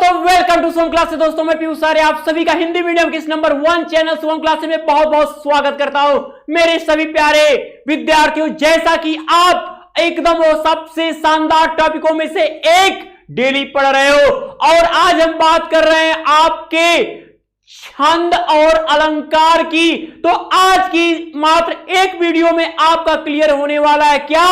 दोस्तों, welcome to Som classes. दोस्तों मैं पीयूष आर्य आप सभी का हिंदी मीडियम के इस नंबर 1 चैनल सोम क्लासेस में बहुत बहुत स्वागत करता हूं। मेरे सभी प्यारे विद्यार्थियों, जैसा कि आप एकदम सबसे शानदार टॉपिकों में से एक डेली पढ़ रहे हो और आज हम बात कर रहे हैं आपके छंद और अलंकार की। तो आज की मात्र एक वीडियो में आपका क्लियर होने वाला है क्या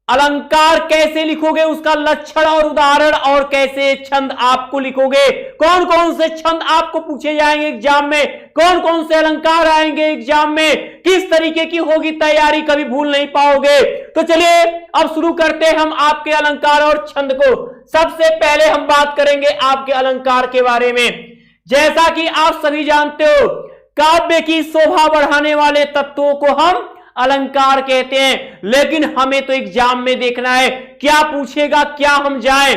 अलंकार कैसे लिखोगे, उसका लक्षण और उदाहरण, और कैसे छंद आपको लिखोगे, कौन कौन से छंद आपको पूछे जाएंगे एग्जाम में, कौन कौन से अलंकार आएंगे एग्जाम में, किस तरीके की होगी तैयारी, कभी भूल नहीं पाओगे। तो चलिए अब शुरू करते हैं हम आपके अलंकार और छंद को। सबसे पहले हम बात करेंगे आपके अलंकार के बारे में। जैसा कि आप सभी जानते हो, काव्य की शोभा बढ़ाने वाले तत्वों को हम अलंकार कहते हैं, लेकिन हमें तो एग्जाम में देखना है क्या पूछेगा, क्या हम जाएं।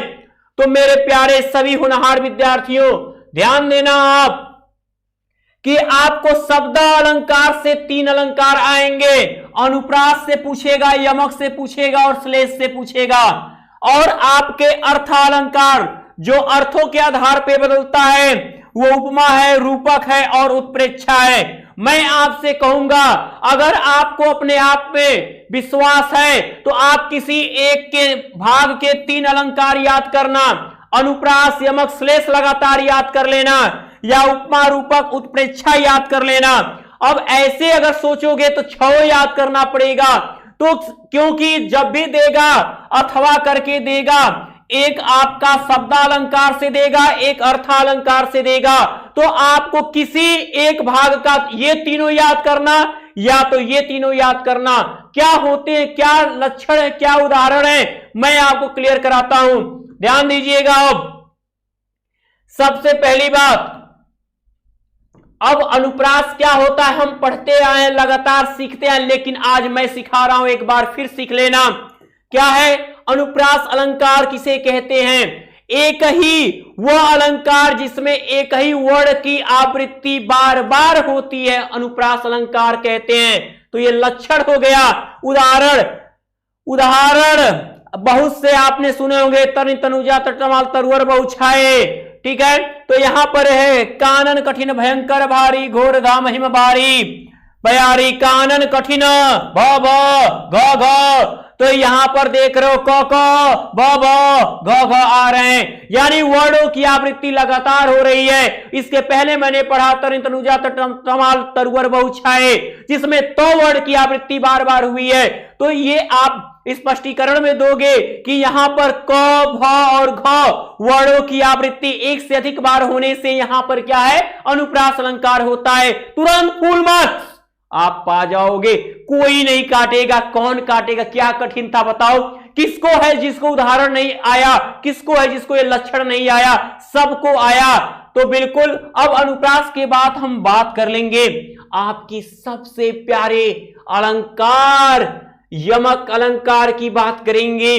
तो मेरे प्यारे सभी होनहार विद्यार्थियों, ध्यान देना आप कि आपको शब्द अलंकार से 3 अलंकार आएंगे। अनुप्रास से पूछेगा, यमक से पूछेगा और श्लेष से पूछेगा। और आपके अर्थ अलंकार जो अर्थों के आधार पर बदलता है वो उपमा है, रूपक है और उत्प्रेक्षा है। मैं आपसे कहूंगा, अगर आपको अपने आप में विश्वास है तो आप किसी एक के भाग के 3 अलंकार याद करना, अनुप्रास, यमक, श्लेष लगातार याद कर लेना, या उपमा, रूपक, उत्प्रेक्षा याद कर लेना। अब ऐसे अगर सोचोगे तो 6 याद करना पड़ेगा। तो क्योंकि जब भी देगा अथवा करके देगा, एक आपका शब्दालंकार से देगा, एक अर्थालंकार से देगा, तो आपको किसी एक भाग का ये तीनों याद करना या तो ये तीनों याद करना। क्या होते हैं, क्या लक्षण है, क्या उदाहरण है, मैं आपको क्लियर कराता हूं। ध्यान दीजिएगा। अब सबसे पहली बात, अब अनुप्रास क्या होता है हम पढ़ते आए, लगातार सीखते हैं, लेकिन आज मैं सिखा रहा हूं, एक बार फिर सीख लेना। क्या है अनुप्रास अलंकार, किसे कहते हैं? एक ही वह अलंकार जिसमें एक ही वर्ण की आवृत्ति बार बार होती है, अनुप्रास अलंकार कहते हैं। तो ये लक्षण हो गया। उदाहरण बहुत से आपने सुने होंगे, तनि तनुजा तटमाल तरुवर बहुछाए, ठीक है। तो यहां पर है कानन कठिन भयंकर भारी, घोर घा महिम भारी बयारी, कानन कठिन भ भ घ घ। तो यहां पर देख रहे हो क क ब ब घ घ आ रहे हैं, यानी वर्णों की आवृत्ति लगातार हो रही है। इसके पहले मैंने पढ़ा तनि तनुजा तमाल तरुवर बहुछाए, जिसमें तो वर्ण की आवृत्ति बार बार हुई है। तो ये आप स्पष्टीकरण में दोगे कि यहां पर क, भ और घ वर्णों की आवृत्ति एक से अधिक बार होने से यहां पर क्या है, अनुप्रास अलंकार होता है। तुरंत फुल मार्क्स आप पा जाओगे, कोई नहीं काटेगा। कौन काटेगा? क्या कठिन था बताओ? किसको है जिसको उदाहरण नहीं आया, किसको है जिसको ये लक्षण नहीं आया? सबको आया। तो बिल्कुल अब अनुप्रास के बाद हम बात कर लेंगे आपकी सबसे प्यारे अलंकार यमक अलंकार की बात करेंगे।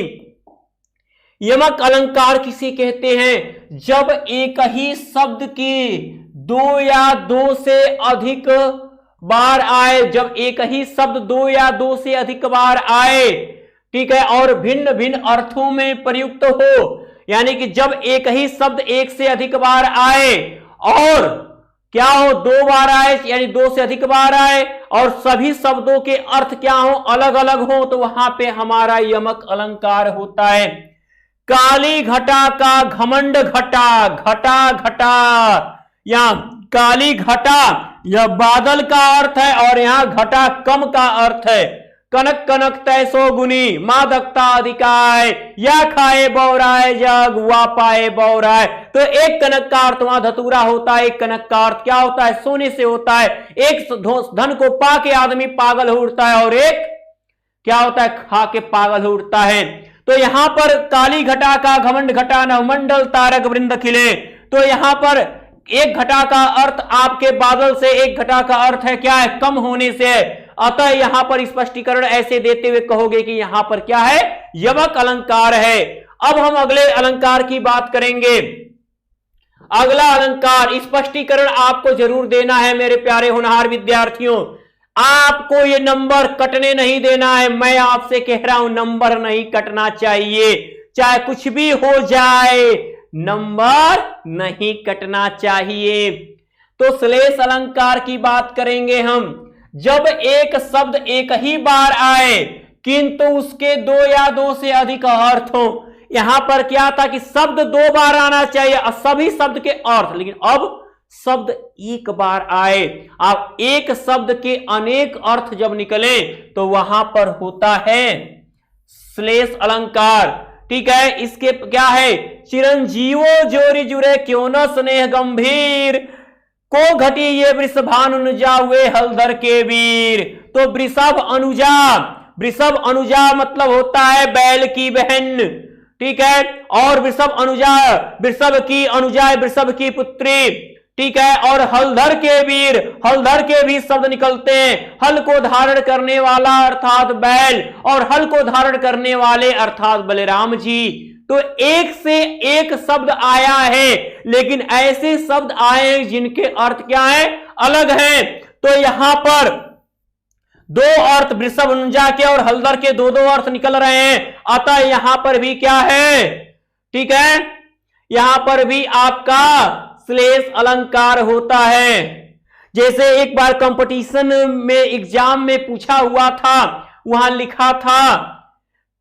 यमक अलंकार किसे कहते हैं? जब एक ही शब्द की 2 या 2 से अधिक बार आए, जब एक ही शब्द 2 या 2 से अधिक बार आए, ठीक है, और भिन्न भिन्न अर्थों में प्रयुक्त हो, यानी कि जब एक ही शब्द 1 से अधिक बार आए और क्या हो 2 बार आए, यानी 2 से अधिक बार आए और सभी शब्दों के अर्थ क्या हो, अलग अलग हो, तो वहां पे हमारा यमक अलंकार होता है। काली घटा का घमंड घटा, घटा घटा, या काली घटा यह बादल का अर्थ है और यहां घटा कम का अर्थ है। कनक कनक तैसो गुनी, मादकता अधिकाय, या खाए बौराए जग वा पाए बौराए। तो एक कनक का अर्थ वहां धतूरा होता है, एक कनक का अर्थ क्या होता है, सोने से होता है। एक धन को पा के आदमी पागल हो उठता है और एक क्या होता है, खा के पागल हो उठता है। तो यहां पर काली घटा का घमंड घटा नवमंडल तारक वृंद खिले। तो यहां पर एक घटा का अर्थ आपके बादल से, एक घटा का अर्थ है क्या है, कम होने से। अतः यहां पर स्पष्टीकरण ऐसे देते हुए कहोगे कि यहां पर क्या है, यमक अलंकार है। अब हम अगले अलंकार की बात करेंगे। अगला अलंकार स्पष्टीकरण आपको जरूर देना है मेरे प्यारे होनहार विद्यार्थियों। आपको ये नंबर कटने नहीं देना है, मैं आपसे कह रहा हूं नंबर नहीं कटना चाहिए, चाहे कुछ भी हो जाए, नंबर नहीं कटना चाहिए। तो श्लेष अलंकार की बात करेंगे हम। जब एक शब्द एक ही बार आए किंतु उसके दो या दो से अधिक अर्थ हो। यहां पर क्या था कि शब्द दो बार आना चाहिए सभी शब्द के अर्थ, लेकिन अब शब्द एक बार आए। अब एक शब्द के अनेक अर्थ जब निकले तो वहां पर होता है श्लेष अलंकार। ठीक है, इसके क्या है, चिरंजीवो जोरी जुरे क्यों न स्नेह गंभीर, को घटी ये वृषभान अनुजा हुए हलधर के वीर। तो वृषभ अनुजा, वृषभ अनुजा मतलब होता है बैल की बहन। ठीक है, और वृषभ अनुजा, वृषभ की अनुजा वृषभ की पुत्री। ठीक है, और हलधर के वीर, हलधर के भी शब्द निकलते हैं। हल को धारण करने वाला अर्थात बैल, और हल को धारण करने वाले अर्थात बलराम जी। तो एक से एक शब्द आया है, लेकिन ऐसे शब्द आए हैं जिनके अर्थ क्या है, अलग हैं। तो यहां पर दो अर्थ वृषभ अनुजा के और हलधर के दो दो अर्थ निकल रहे हैं, अतः यहां पर भी क्या है, ठीक है, यहां पर भी आपका श्लेष अलंकार होता है। जैसे एक बार कंपटीशन में एग्जाम में पूछा हुआ था, वहां लिखा था,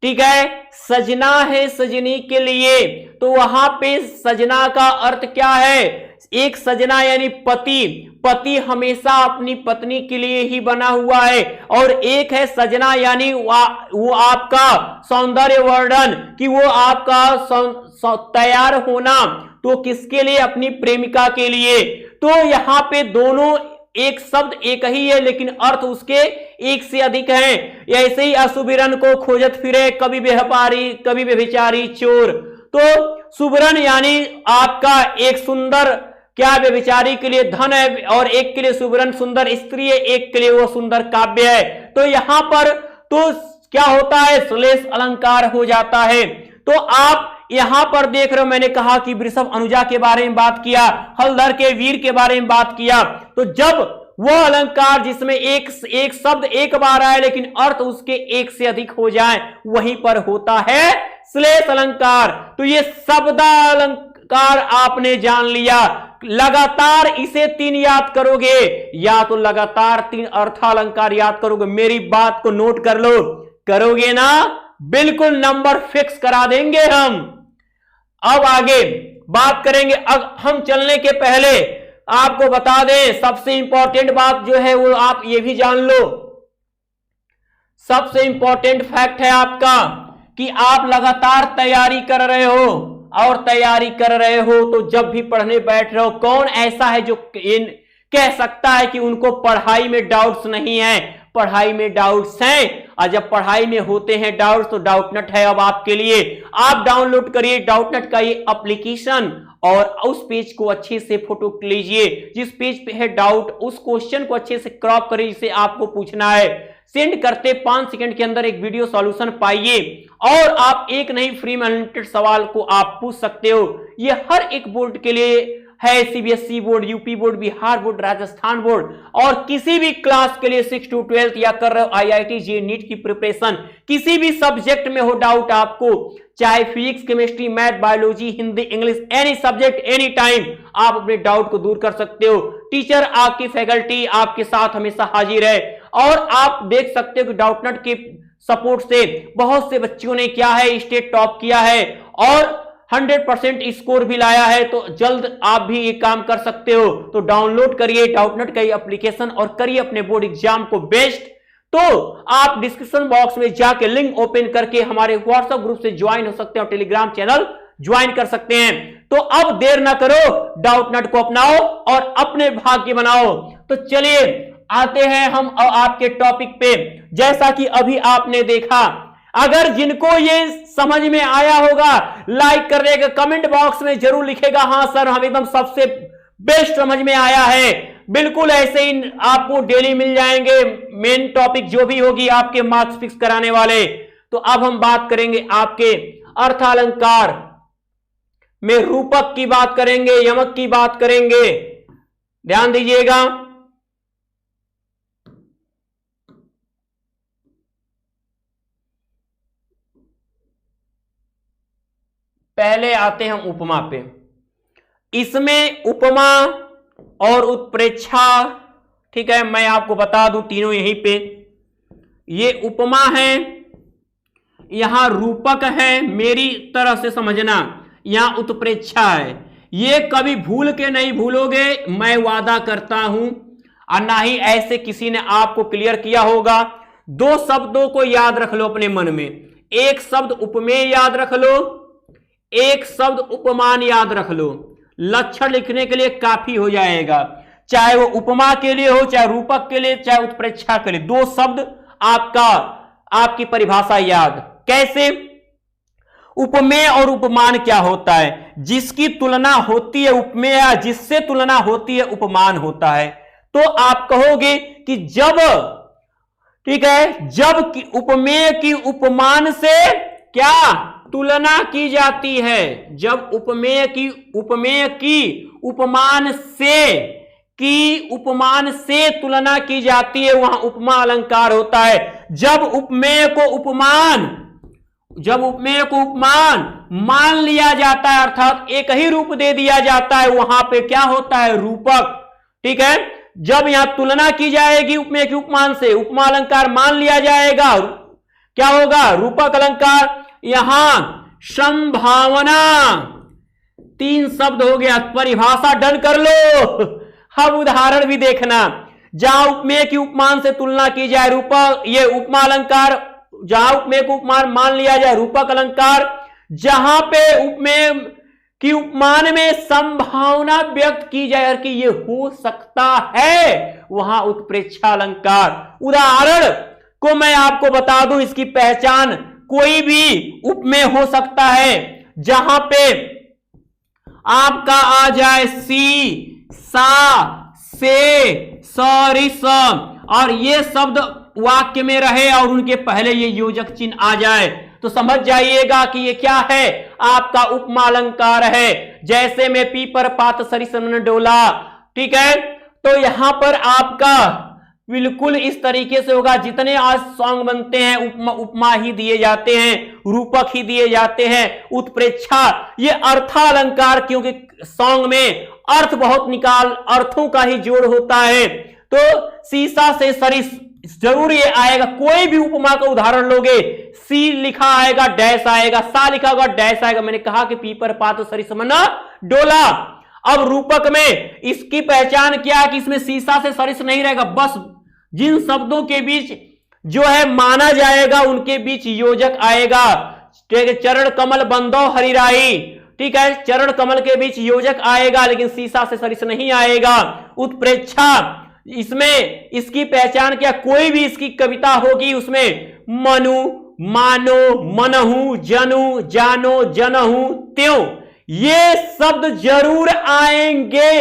ठीक है, सजना है सजनी के लिए। तो वहां पे सजना का अर्थ क्या है, एक सजना यानी पति, पति हमेशा अपनी पत्नी के लिए ही बना हुआ है। और एक है सजना यानी वो आपका सौंदर्य वर्धन, कि वो आपका तैयार होना, तो किसके लिए, अपनी प्रेमिका के लिए। तो यहां पे दोनों एक शब्द एक ही है, लेकिन अर्थ उसके एक से अधिक हैं। ऐसे ही असुबिरन को खोजत फिरे, कभी व्यापारी कभी व्यभिचारी चोर। तो सुबरन यानी आपका एक सुंदर, क्या व्यभिचारी के लिए धन है, और एक के लिए सुबरन सुंदर स्त्री है, एक के लिए वो सुंदर काव्य है। तो यहां पर तो क्या होता है, श्लेष अलंकार हो जाता है। तो आप यहां पर देख रहे हो, मैंने कहा कि वृषभ अनुजा के बारे में बात किया, हलधर के वीर के बारे में बात किया। तो जब वह अलंकार जिसमें एक शब्द एक बार आए लेकिन अर्थ उसके एक से अधिक हो जाए, वहीं पर होता है श्लेष अलंकार। तो ये शब्दालंकार आपने जान लिया। लगातार इसे 3 याद करोगे, या तो लगातार 3 अर्थालंकार याद करोगे। मेरी बात को नोट कर लो, करोगे ना, बिल्कुल नंबर फिक्स करा देंगे हम। अब आगे बात करेंगे। अब हम चलने के पहले आपको बता दें, सबसे इंपॉर्टेंट बात जो है वो आप ये भी जान लो, सबसे इंपॉर्टेंट फैक्ट है आपका कि आप लगातार तैयारी कर रहे हो, और तैयारी कर रहे हो तो जब भी पढ़ने बैठ रहे हो, कौन ऐसा है जो कह सकता है कि उनको पढ़ाई में डाउट्स नहीं है। पढ़ाई में डाउट्स हैं, और जब पढ़ाई में होते हैं डाउट्स, तो डाउटनट है अब आपके लिए। आप डाउनलोड करिए डाउटनट का ये एप्लीकेशन, और उस पेज को अच्छे से फोटो लीजिए, जिस पेज पे है डाउट, उस क्वेश्चन को अच्छे से क्रॉप करिए जिसे आपको पूछना है। सेंड करते 5 सेकंड के अंदर एक वीडियो सॉल्यूशन पाइए, और आप एक नहीं फ्री में अनलिमिटेड सवाल को आप पूछ सकते हो। ये हर एक बोर्ड के लिए है, CBSE board, UP board, Bihar board, Rajasthan board, और किसी भी क्लास के लिए 6 to 12 या कर रहे हो आईआईटी जे नीट की प्रिपरेशन, किसी भी सब्जेक्ट में हो डाउट आपको, चाहे physics, chemistry, math, biology, Hindi, English, any subject, any time आप अपने डाउट को दूर कर सकते हो। टीचर, आपकी फैकल्टी आपके साथ हमेशा हाजिर है। और आप देख सकते हो कि डाउटनट के सपोर्ट से बहुत से बच्चों ने क्या है, स्टेट टॉप किया है, और 100% स्कोर भी लाया है। तो जल्द आप भी ये काम कर सकते हो। तो डाउनलोड करिए डाउटनट का ये एप्लीकेशन, और करिए अपने बोर्ड एग्जाम को बेस्ट। तो आप डिस्क्रिप्शन बॉक्स में जाके लिंक ओपन करके हमारे व्हाट्सएप ग्रुप से ज्वाइन हो सकते हैं, और टेलीग्राम चैनल ज्वाइन कर सकते हैं। तो अब देर ना करो, डाउटनट को अपनाओ और अपने भाग्य बनाओ। तो चलिए आते हैं हम आपके टॉपिक पे। जैसा कि अभी आपने देखा, अगर जिनको ये समझ में आया होगा लाइक कर देगा, कमेंट बॉक्स में जरूर लिखेगा हाँ सर हम एकदम सबसे बेस्ट समझ में आया है। बिल्कुल ऐसे ही आपको डेली मिल जाएंगे मेन टॉपिक जो भी होगी आपके मार्क्स फिक्स कराने वाले। तो अब हम बात करेंगे आपके अर्थालंकार में, रूपक की बात करेंगे, यमक की बात करेंगे। ध्यान दीजिएगा, पहले आते हैं हम उपमा पे। इसमें उपमा और उत्प्रेक्षा, ठीक है, मैं आपको बता दूं तीनों यहीं पे। ये उपमा है, यहां रूपक है, मेरी तरह से समझना, यहां उत्प्रेक्षा है। ये कभी भूल के नहीं भूलोगे, मैं वादा करता हूं, और ना ही ऐसे किसी ने आपको क्लियर किया होगा। दो शब्दों को याद रख लो अपने मन में, एक शब्द उपमेय याद रख लो, एक शब्द उपमान याद रख लो। लक्षण लिखने के लिए काफी हो जाएगा, चाहे वो उपमा के लिए हो, चाहे रूपक के लिए, चाहे उत्प्रेक्षा के लिए। दो शब्द आपकी परिभाषा याद। कैसे? उपमेय और उपमान क्या होता है? जिसकी तुलना होती है उपमेय, जिससे तुलना होती है उपमान होता है। तो आप कहोगे कि जब, ठीक है, जब उपमेय की उपमान से क्या तुलना की जाती है, जब उपमेय की उपमान से तुलना की जाती है, वहां उपमा अलंकार होता है। जब उपमेय को उपमान मान लिया जाता है, अर्थात एक ही रूप दे दिया जाता है, वहां पे क्या होता है? रूपक। ठीक है, जब यहां तुलना की जाएगी उपमेय की उपमान से, उपमा अलंकार मान लिया जाएगा, क्या होगा? रूपक अलंकार। यहां संभावना, तीन शब्द हो गया, परिभाषा डन कर लो। अब उदाहरण भी देखना, जहां उपमेय की उपमान से तुलना की जाए रूपक, ये उपमा अलंकार, जहां उपमेय को उपमान मान लिया जाए रूपक अलंकार, जहां पे उपमेय की उपमान में संभावना व्यक्त की जाए कि ये हो सकता है, वहां उत्प्रेक्षा अलंकार। उदाहरण को मैं आपको बता दूं, इसकी पहचान, कोई भी उपमेय हो सकता है जहां पे आपका आ जाए सी, सा, से, सरिस, और ये शब्द वाक्य में रहे और उनके पहले ये योजक चिन्ह आ जाए, तो समझ जाइएगा कि ये क्या है? आपका उपमा अलंकार है। जैसे में पीपर पात सरिस न डोला, ठीक है, तो यहां पर आपका बिल्कुल इस तरीके से होगा। जितने आज सॉन्ग बनते हैं उपमा ही दिए जाते हैं, रूपक ही दिए जाते हैं, उत्प्रेक्षा, ये अर्थालंकार, क्योंकि सॉन्ग में अर्थ बहुत अर्थों का ही जोड़ होता है। तो सीसा से सरिस जरूर ये आएगा। कोई भी उपमा का उदाहरण लोगे, सी लिखा आएगा, डैश आएगा, सा लिखा होगा, डैश आएगा। मैंने कहा कि पीपर पात सरिस मन डोला। अब रूपक में इसकी पहचान क्या है कि इसमें सीसा से सरिस नहीं रहेगा, बस जिन शब्दों के बीच जो है माना जाएगा उनके बीच योजक आएगा। चरण कमल बंदो हरिराई, ठीक है, चरण कमल के बीच योजक आएगा, लेकिन सीसा से सरिस नहीं आएगा। उत्प्रेक्षा, इसमें इसकी पहचान क्या? कोई भी इसकी कविता होगी उसमें मनु, मानो, मनहु, जनु, जानो, जनहु, त्यों, ये शब्द जरूर आएंगे,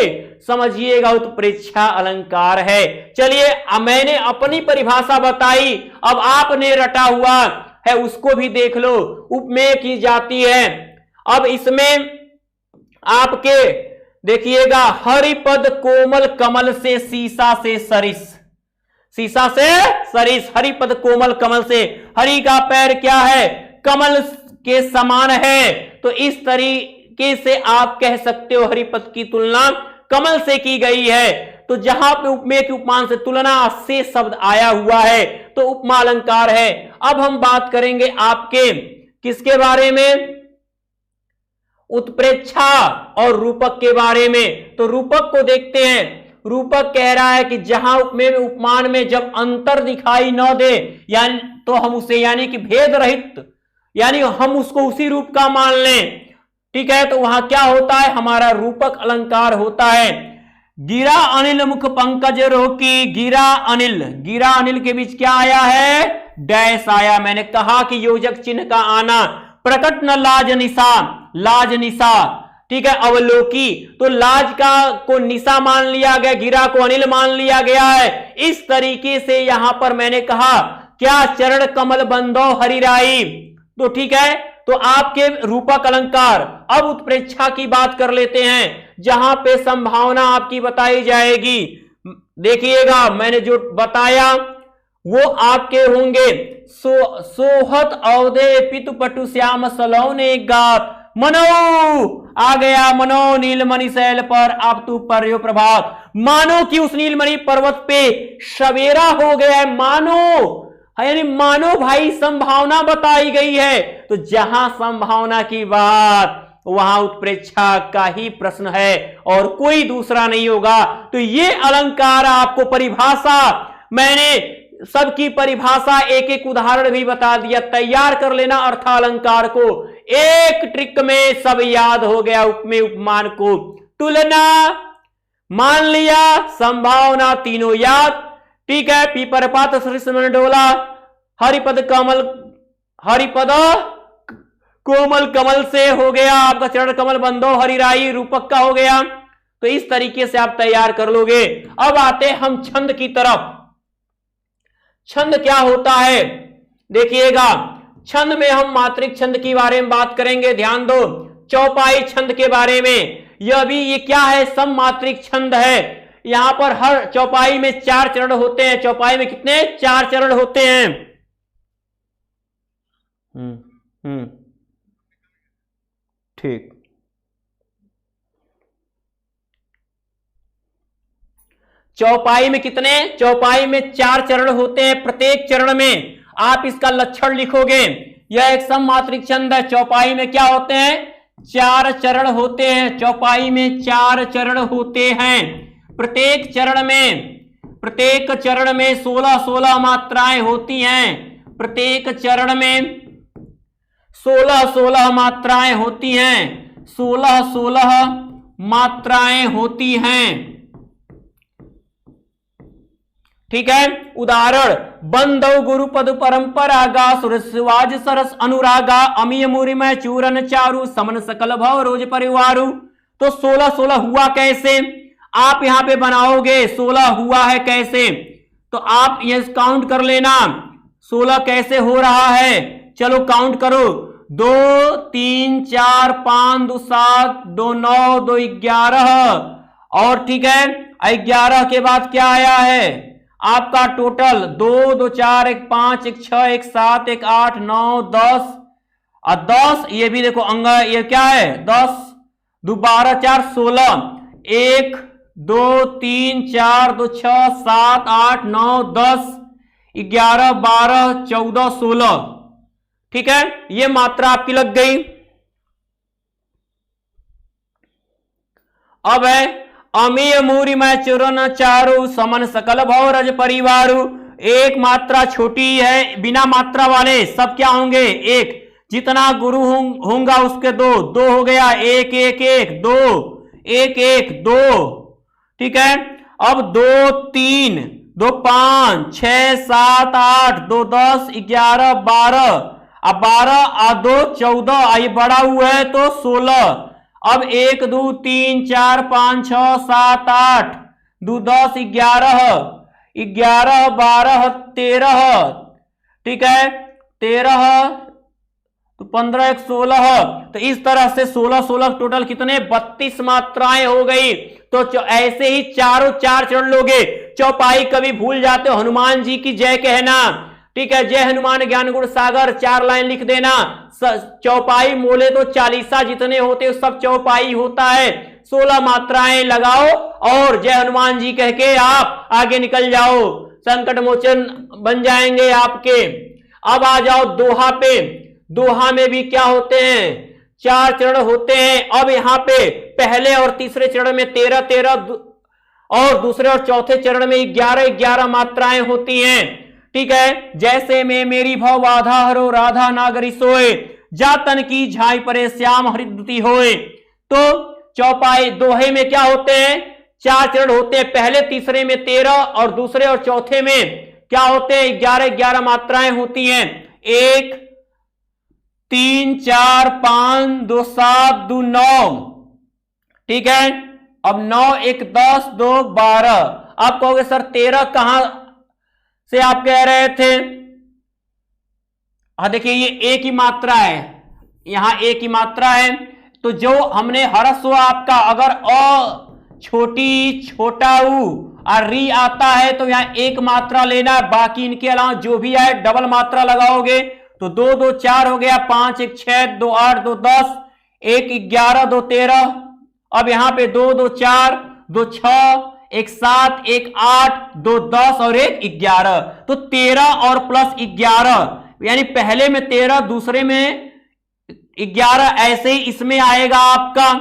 समझिएगा, उत्प्रेक्षा अलंकार है। चलिए, मैंने अपनी परिभाषा बताई, अब आपने रटा हुआ है उसको भी देख लो। उपमेय की जाती है। अब इसमें आपके देखिएगा, हरिपद कोमल कमल से सीसा से सरिस, सीसा से सरिस, हरिपद कोमल कमल से, हरि का पैर क्या है? कमल के समान है। तो इस तरीके से आप कह सकते हो हरिपद की तुलना कमल से की गई है। तो जहां पे उपमेय की उपमान से तुलना से शब्द आया हुआ है तो उपमा अलंकार है। अब हम बात करेंगे आपके किसके बारे में? उत्प्रेक्षा और रूपक के बारे में। तो रूपक को देखते हैं। रूपक कह रहा है कि जहां उपमेय में उपमान में जब अंतर दिखाई न दे, यानी तो हम उसे, यानी कि भेद रहित, यानी हम उसको उसी रूप का मान लें, ठीक है, तो वहां क्या होता है? हमारा रूपक अलंकार होता है। गिरा अनिल मुख पंकज रोकी, गिरा अनिल के बीच क्या आया है? डैश आया। मैंने कहा कि योजक चिन्ह का आना। प्रकट न लाज निशा, ठीक है, अवलोकी, तो लाज को निशा मान लिया गया, गिरा को अनिल मान लिया गया है। इस तरीके से यहां पर मैंने कहा क्या? चरण कमल बंदो हरिराई, तो ठीक है, तो आपके रूपक अलंकार। अब उत्प्रेक्षा की बात कर लेते हैं, जहां पे संभावना आपकी बताई जाएगी। देखिएगा, मैंने जो बताया वो आपके होंगे। सोहत औदे पितु पटु श्याम सलौने गात, मनो आ गया, मनो नीलमणि शैल पर अब तू पर्यो प्रभात। मानो कि उस नीलमणि पर्वत पे सवेरा हो गया है, मानो, यानी मानो भाई संभावना बताई गई है। तो जहां संभावना की बात वहां उत्प्रेक्षा का ही प्रश्न है और कोई दूसरा नहीं होगा। तो ये अलंकार आपको परिभाषा, मैंने सबकी परिभाषा एक एक उदाहरण भी बता दिया, तैयार कर लेना अर्थालंकार को, एक ट्रिक में सब याद हो गया। उपमेय उपमान को तुलना मान लिया, संभावना तीनों याद, ठीक है। पीपरपात सृष्टि डोला, हरिपद कमल, हरिपद कोमल कमल से हो गया आपका चरण कमल बंदो हरिराई रूपक का हो गया। तो इस तरीके से आप तैयार कर लोगे। अब आते हम छंद की तरफ। छंद क्या होता है देखिएगा, छंद में हम मात्रिक छंद के बारे में बात करेंगे, ध्यान दो। चौपाई छंद के बारे में, यह भी ये क्या है, सममात्रिक छंद है। यहां पर हर चौपाई में 4 चरण होते हैं। चौपाई में कितने, 4 चरण होते हैं। ठीक, चौपाई में कितने, चौपाई में 4 चरण होते हैं। प्रत्येक चरण में आप इसका लक्षण लिखोगे। यह एक सममात्रिक छंद है। चौपाई में क्या होते हैं, 4 चरण होते हैं। चौपाई में 4 चरण होते हैं। प्रत्येक चरण में 16-16 मात्राएं होती हैं। प्रत्येक चरण में 16-16 मात्राएं होती हैं। 16-16 मात्राएं होती हैं, ठीक है। उदाहरण, बंदव गुरुपद परंपरागा सुरस्वाज सरस अनुरागा अमीय मुरिमय चूरन चारु समन सकल भव रोज परिवारु। तो 16-16 हुआ कैसे, आप यहां पे बनाओगे 16 हुआ है कैसे, तो आप ये काउंट कर लेना 16 कैसे हो रहा है। चलो काउंट करो, 2 3 4 5 2 7 2 9 2 11 और ठीक है 11 के बाद क्या आया है आपका टोटल 2 2 4 1 5 1 6 1 7 1 8 9 10 और 10 ये भी देखो अंग ये क्या है 10 2 12 4 16 1 2 3 4 2 6 7 8 9 10 11 12 14 16, ठीक है। ये मात्रा आपकी लग गई। अब है अमीय मूरी में चुरन चारु समन सकल भव रज परिवारु। एक मात्रा छोटी है, बिना मात्रा वाले सब क्या होंगे, एक। जितना गुरु होगा उसके 2 2 हो गया, 1 1 1 2 1 1 2, ठीक है। अब 2 3 2 5 6 7 8 2 10 11 12, अब 12 और 2 14, ये बड़ा हुआ है तो 16। अब 1 2 3 4 5 6 7 8 2 10 11 11 12 13, ठीक है 13 तो 15 1 16। तो इस तरह से 16-16 टोटल कितने 32 मात्राएं हो गई। तो ऐसे ही चारों 4 चरण लोगे। चौपाई कभी भूल जाते हो, हनुमान जी की जय कहना, ठीक है। जय हनुमान ज्ञान गुण सागर 4 लाइन लिख देना। चौपाई मोले तो 40 जितने होते सब चौपाई होता है। 16 मात्राएं लगाओ और जय हनुमान जी कह के आप आगे निकल जाओ, संकट मोचन बन जाएंगे आपके। अब आ जाओ दोहा पे। दोहा में भी क्या होते हैं 4 चरण होते हैं। अब यहां पे पहले और तीसरे चरण में 13-13 और दूसरे और चौथे चरण में 11-11 मात्राएं होती हैं, ठीक है। जैसे में मेरी भव बाधा हरो राधा नागरी सोए जातन की झाई परे श्याम हरिद्युति होए। तो चौपाई दोहे में क्या होते हैं 4 चरण होते हैं। पहले तीसरे में 13 और दूसरे और चौथे में क्या होते हैं 11-11 मात्राएं होती हैं। 1 3 4 5 2 7 2 9, ठीक है। अब 9 1 10 2 12। आप कहोगे सर 13 कहां से आप कह रहे थे। हाँ देखिए ये एक ही मात्रा है, यहां एक ही मात्रा है। तो जो हमने हरस्व आपका अगर अ छोटी छोटा उ और री आता है तो यहां एक मात्रा लेना, बाकी इनके अलावा जो भी आए डबल मात्रा लगाओगे। तो 2 2 4 हो गया, 5 1 6 2 8 2 10 1 11 2 13, अब यहां पे 2 2 4 2 6, 1 7 1 8 2 10 और 1 11, तो 13 और प्लस 11, यानी पहले में 13 दूसरे में 11, ऐसे ही इसमें आएगा आपका।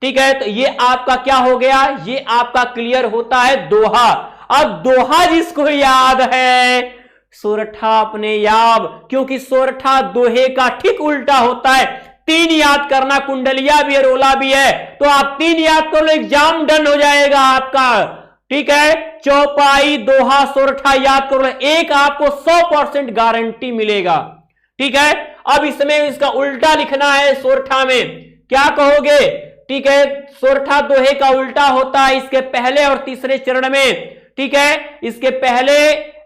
ठीक है, तो ये आपका क्या हो गया, ये आपका क्लियर होता है दोहा। अब दोहा जिसको याद है, सोरठा अपने याद, क्योंकि सोरठा दोहे का ठीक उल्टा होता है। 3 याद करना, कुंडलिया भी है, रोला भी है, तो आप 3 याद कर लो, एग्जाम डन हो जाएगा आपका। ठीक है, चौपाई, दोहा, सोरठा याद कर लो, एक आपको 100% गारंटी मिलेगा। ठीक है, अब इसमें इसका उल्टा लिखना है। सोरठा में क्या कहोगे? ठीक है, सोरठा दोहे का उल्टा होता है इसके पहले और तीसरे चरण में। ठीक है, इसके पहले,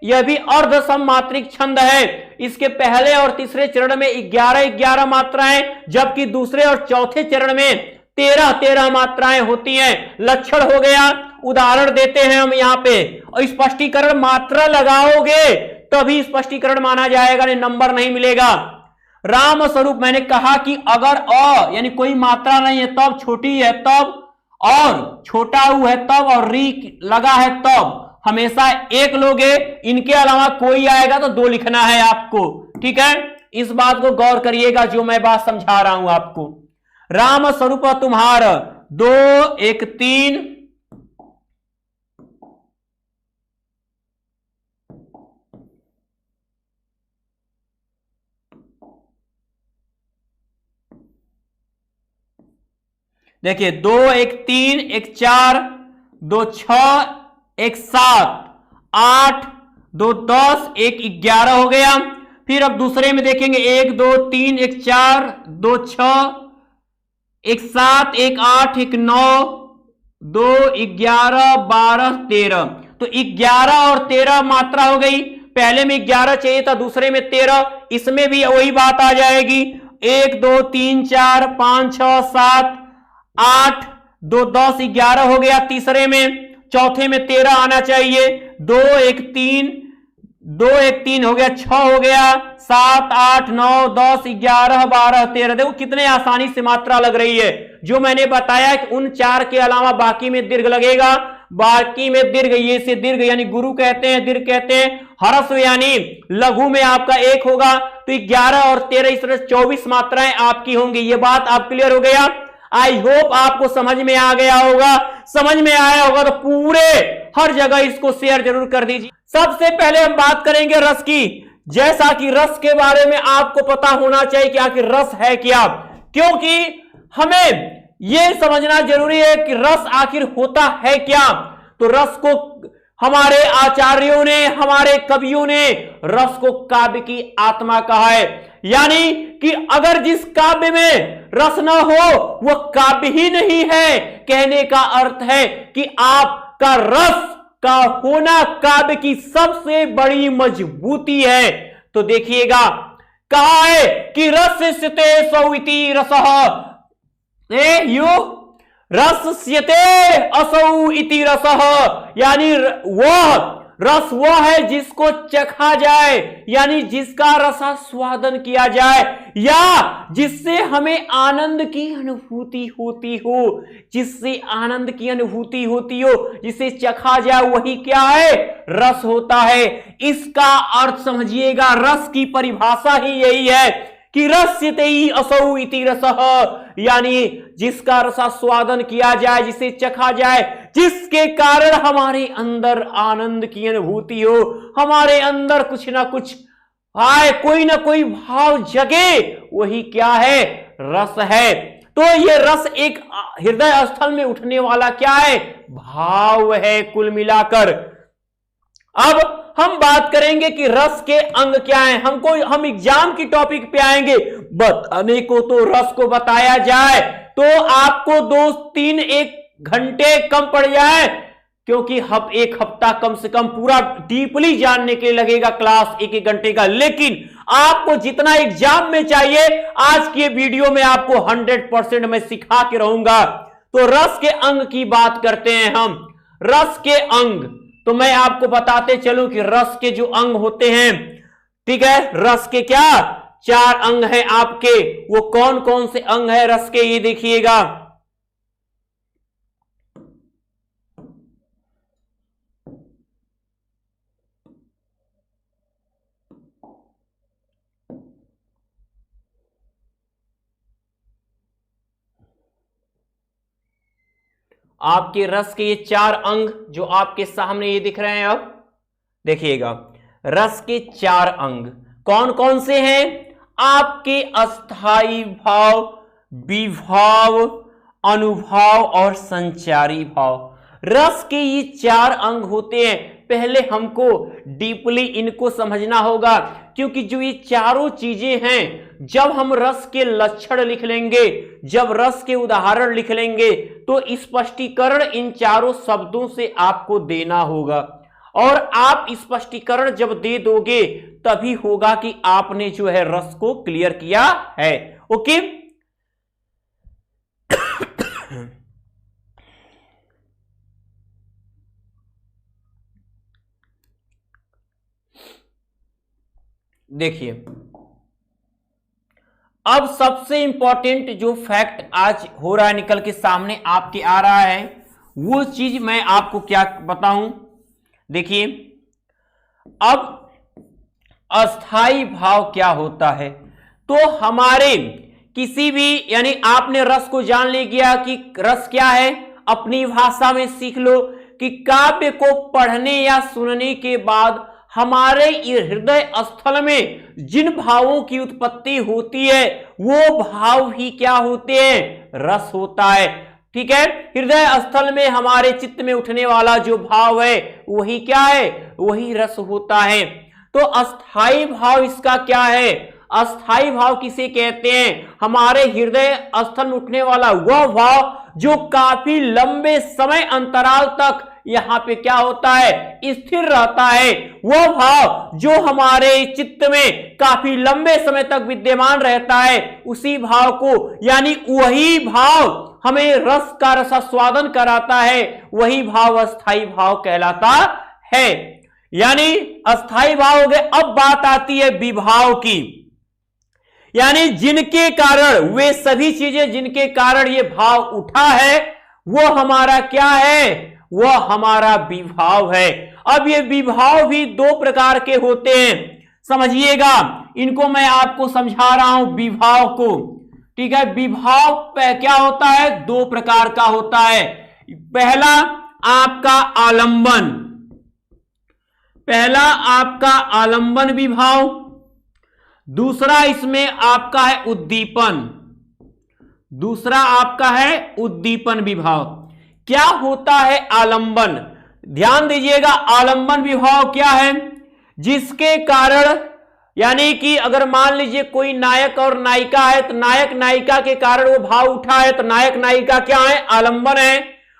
यह भी अर्ध सममात्रिक छंद है, इसके पहले और तीसरे चरण में 11-11 मात्राएं, जबकि दूसरे और चौथे चरण में 13-13 मात्राएं होती हैं। लक्षण हो गया, उदाहरण देते हैं हम यहां पे, और स्पष्टीकरण मात्रा लगाओगे तभी स्पष्टीकरण माना जाएगा, नहीं नंबर नहीं मिलेगा। राम स्वरूप, मैंने कहा कि अगर अ यानी कोई मात्रा नहीं है तब, छोटी है तब, और छोटा ऊ है तब, और री लगा है तब, हमेशा एक लोगे, इनके अलावा कोई आएगा तो 2 लिखना है आपको। ठीक है, इस बात को गौर करिएगा जो मैं बात समझा रहा हूं आपको। राम स्वरूप तुम्हार 2 1 3, देखिए 2 1 3 1 4 2 6 1 7 8 2 10 1 11 हो गया। फिर अब दूसरे में देखेंगे 1 2 3 1 4 2 6 1 7 1 8 1 9 2 11 12 13, तो 11 और 13 मात्रा हो गई। पहले में 11 चाहिए था, दूसरे में 13, इसमें भी वही बात आ जाएगी। 1 2 3 4 5 6 7 8 2 10 11 हो गया तीसरे में, चौथे में 13 आना चाहिए। 2 1 3 2 1 3 हो गया, 6 हो गया, 7 8 9 10 11 12 13। देखो कितने आसानी से मात्रा लग रही है। जो मैंने बताया कि उन 4 के अलावा बाकी में दीर्घ लगेगा, बाकी में दीर्घ, ये से दीर्घ यानी गुरु कहते हैं, दीर्घ कहते हैं। ह्रस्व यानी लघु में आपका 1 होगा, तो 11 और 13 इस तरह 24 मात्राएं आपकी होंगी। ये बात आप क्लियर हो गया। आई होप आपको समझ में आ गया होगा। समझ में आया होगा तो पूरे हर जगह इसको शेयर जरूर कर दीजिए। सबसे पहले हम बात करेंगे रस की। जैसा कि रस के बारे में आपको पता होना चाहिए कि आखिर रस है क्या, क्योंकि हमें यह समझना जरूरी है कि रस आखिर होता है क्या। तो रस को हमारे आचार्यों ने, हमारे कवियों ने रस को काव्य की आत्मा कहा है। यानी कि अगर जिस काव्य में रस ना हो वह काव्य ही नहीं है। कहने का अर्थ है कि आपका रस का होना काव्य की सबसे बड़ी मजबूती है। तो देखिएगा, कहा है कि रस्यते सौइति रसः, रस्यते असौ इति रसः, यानी वह रस वह है जिसको चखा जाए, यानी जिसका रसास्वादन किया जाए, या जिससे हमें आनंद की अनुभूति होती हो, जिससे आनंद की अनुभूति होती हो, जिसे चखा जाए, वही क्या है, रस होता है। इसका अर्थ समझिएगा, रस की परिभाषा ही यही है कि रस्यते असौ इति रसः, यानी जिसका रसास्वादन किया जाए, जिसे चखा जाए, जिसके कारण हमारे अंदर आनंद की अनुभूति हो, हमारे अंदर कुछ ना कुछ आए, कोई ना कोई भाव जगे, वही क्या है, रस है। तो ये रस एक हृदय स्थल में उठने वाला क्या है, भाव है कुल मिलाकर। अब हम बात करेंगे कि रस के अंग क्या हैं। हम एग्जाम की टॉपिक पे आएंगे, बताने को तो रस को बताया जाए तो आपको 2-3 1 घंटे कम पड़ जाए, क्योंकि हम 1 हफ्ता कम से कम पूरा डीपली जानने के लिए लगेगा क्लास 1-1 घंटे का। लेकिन आपको जितना एग्जाम में चाहिए, आज की वीडियो में आपको 100% मैं सिखा के रहूंगा। तो रस के अंग की बात करते हैं हम। रस के अंग तो मैं आपको बताते चलूं कि रस के जो अंग होते हैं, ठीक है, रस के क्या 4 अंग हैं आपके, वो कौन कौन से अंग है रस के, ये देखिएगा। आपके रस के ये 4 अंग जो आपके सामने ये दिख रहे हैं, अब देखिएगा रस के 4 अंग कौन कौन से हैं? आपके अस्थाई भाव, विभाव, अनुभाव और संचारी भाव। रस के ये 4 अंग होते हैं। पहले हमको डीपली इनको समझना होगा, क्योंकि जो ये चारों चीजें हैं, जब हम रस के लक्षण लिख लेंगे, जब रस के उदाहरण लिख लेंगे, तो स्पष्टीकरण इन चारों शब्दों से आपको देना होगा। और आप स्पष्टीकरण जब दे दोगे तभी होगा कि आपने जो है रस को क्लियर किया है। ओके, देखिए अब सबसे इंपॉर्टेंट जो फैक्ट आज हो रहा है, निकल के सामने आपके आ रहा है, वो चीज मैं आपको क्या बताऊं। देखिए अब अस्थाई भाव क्या होता है, तो हमारे किसी भी, यानी आपने रस को जान लिया कि रस क्या है, अपनी भाषा में सीख लो कि काव्य को पढ़ने या सुनने के बाद हमारे हृदय स्थल में जिन भावों की उत्पत्ति होती है वो भाव ही क्या होते हैं, रस होता है। ठीक है, हृदय स्थल में हमारे चित्त में उठने वाला जो भाव है वही क्या है, वही रस होता है। तो अस्थाई भाव इसका क्या है? अस्थाई भाव किसे कहते हैं? हमारे हृदय स्थल में उठने वाला वह भाव जो काफी लंबे समय अंतराल तक यहां पे क्या होता है, स्थिर रहता है। वह भाव जो हमारे चित्त में काफी लंबे समय तक विद्यमान रहता है, उसी भाव को, यानी वही भाव हमें रस का रसास्वादन कराता है, वही भाव अस्थाई भाव कहलाता है। यानी अस्थाई भाव हो गए। अब बात आती है विभाव की, यानी जिनके कारण, वे सभी चीजें जिनके कारण ये भाव उठा है वो हमारा क्या है, वह हमारा विभाव है। अब ये विभाव भी 2 प्रकार के होते हैं, समझिएगा, इनको मैं आपको समझा रहा हूं विभाव को। ठीक है, विभाव क्या होता है, 2 प्रकार का होता है। पहला आपका आलंबन, पहला आपका आलंबन विभाव, दूसरा इसमें आपका है उद्दीपन, दूसरा आपका है उद्दीपन विभाव। क्या होता है आलंबन? ध्यान दीजिएगा, आलंबन विभाव क्या है? जिसके कारण, यानी कि अगर मान लीजिए कोई नायक और नायिका है, तो नायक नायिका के कारण वो भाव उठा है, तो नायक नायिका क्या है, आलंबन है।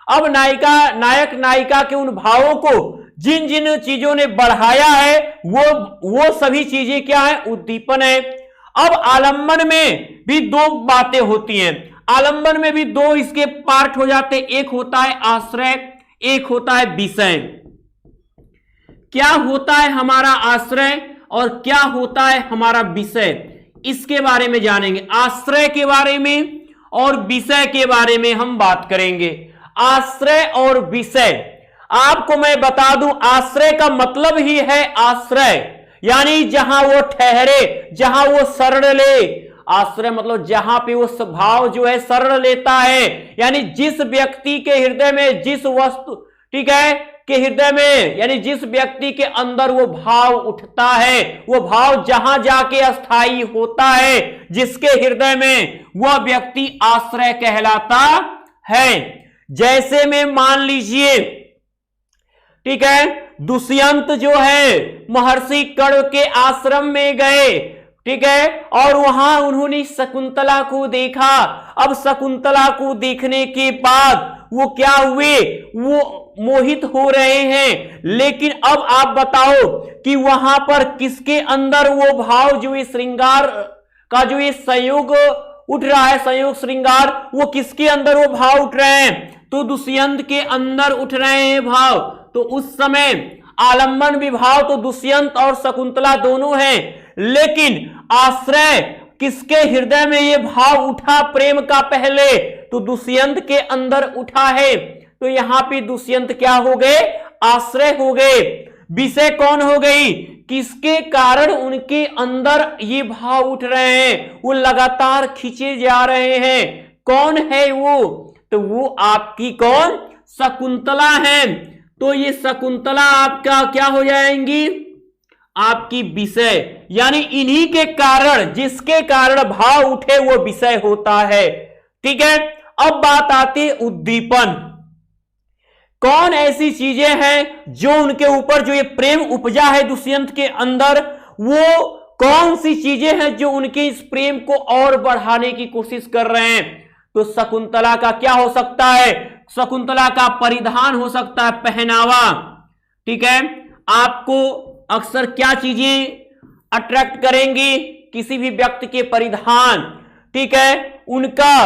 अब नायक नायिका के उन भावों को जिन जिन चीजों ने बढ़ाया है वो सभी चीजें क्या है, उद्दीपन है। अब आलंबन में भी 2 बातें होती हैं, आलंबन में भी 2 इसके पार्ट हो जाते, एक होता है आश्रय, एक होता है विषय। क्या होता है हमारा आश्रय और क्या होता है हमारा विषय, इसके बारे में जानेंगे। आश्रय के बारे में और विषय के बारे में हम बात करेंगे। आश्रय और विषय आपको मैं बता दूं, आश्रय का मतलब ही है आश्रय, यानी जहां वो ठहरे, जहां वो शरण ले। आश्रय मतलब जहां पे वो भाव जो है शरण लेता है, यानी जिस व्यक्ति के हृदय में, जिस वस्तु, ठीक है, के हृदय में, यानी जिस व्यक्ति के अंदर वो भाव उठता है, वो भाव जहां जाके अस्थाई होता है, जिसके हृदय में, वह व्यक्ति आश्रय कहलाता है। जैसे में मान लीजिए, ठीक है, दुष्यंत जो है महर्षि कर्ण के आश्रम में गए, ठीक है, और वहां उन्होंने शकुंतला को देखा। अब शकुंतला को देखने के बाद वो क्या हुए, वो मोहित हो रहे हैं। लेकिन अब आप बताओ कि वहां पर किसके अंदर वो भाव, जो ये श्रृंगार का जो ये संयोग उठ रहा है, संयोग श्रृंगार, वो किसके अंदर वो भाव उठ रहे हैं, तो दुष्यंत के अंदर उठ रहे हैं भाव। तो उस समय आलंबन विभाव तो दुष्यंत और शकुंतला दोनों हैं, लेकिन आश्रय किसके हृदय में ये भाव उठा प्रेम का पहले? तो दुष्यंत के अंदर उठा है। तो यहां पे दुष्यंत क्या हो गए? आश्रय हो गए। विषय कौन हो गई? किसके कारण उनके अंदर ये भाव उठ रहे हैं, वो लगातार खींचे जा रहे हैं। कौन है वो? तो वो आपकी कौन? शकुंतला है। तो ये शकुंतला आपका क्या हो जाएंगी? आपकी विषय, यानी इन्हीं के कारण, जिसके कारण भाव उठे वो विषय होता है। ठीक है, अब बात आती है उद्दीपन। कौन ऐसी चीजें हैं जो उनके ऊपर जो ये प्रेम उपजा है दुष्यंत के अंदर, वो कौन सी चीजें हैं जो उनके इस प्रेम को और बढ़ाने की कोशिश कर रहे हैं? तो शकुंतला का क्या हो सकता है? शकुंतला का परिधान हो सकता है, पहनावा। ठीक है, आपको अक्सर क्या चीजें अट्रैक्ट करेंगी? किसी भी व्यक्ति के परिधान, ठीक है, उनका,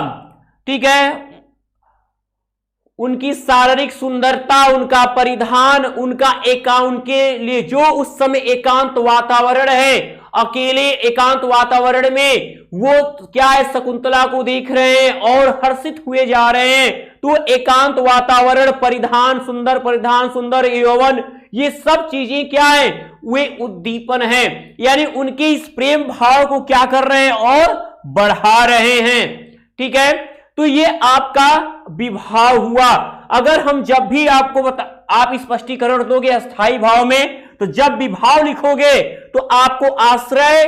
ठीक है, उनकी शारीरिक सुंदरता, उनका परिधान, उनके लिए जो उस समय एकांत वातावरण है, अकेले एकांत वातावरण में वो क्या है, शकुंतला को देख रहे हैं और हर्षित हुए जा रहे हैं। तो एकांत वातावरण, परिधान सुंदर यौवन, ये सब चीजें क्या है? वे उद्दीपन है, यानी उनके इस प्रेम भाव को क्या कर रहे हैं? और बढ़ा रहे हैं। ठीक है, तो ये आपका विभाव हुआ। अगर हम जब भी आपको आप स्पष्टीकरण दोगे अस्थाई भाव में, तो जब विभाव लिखोगे तो आपको आश्रय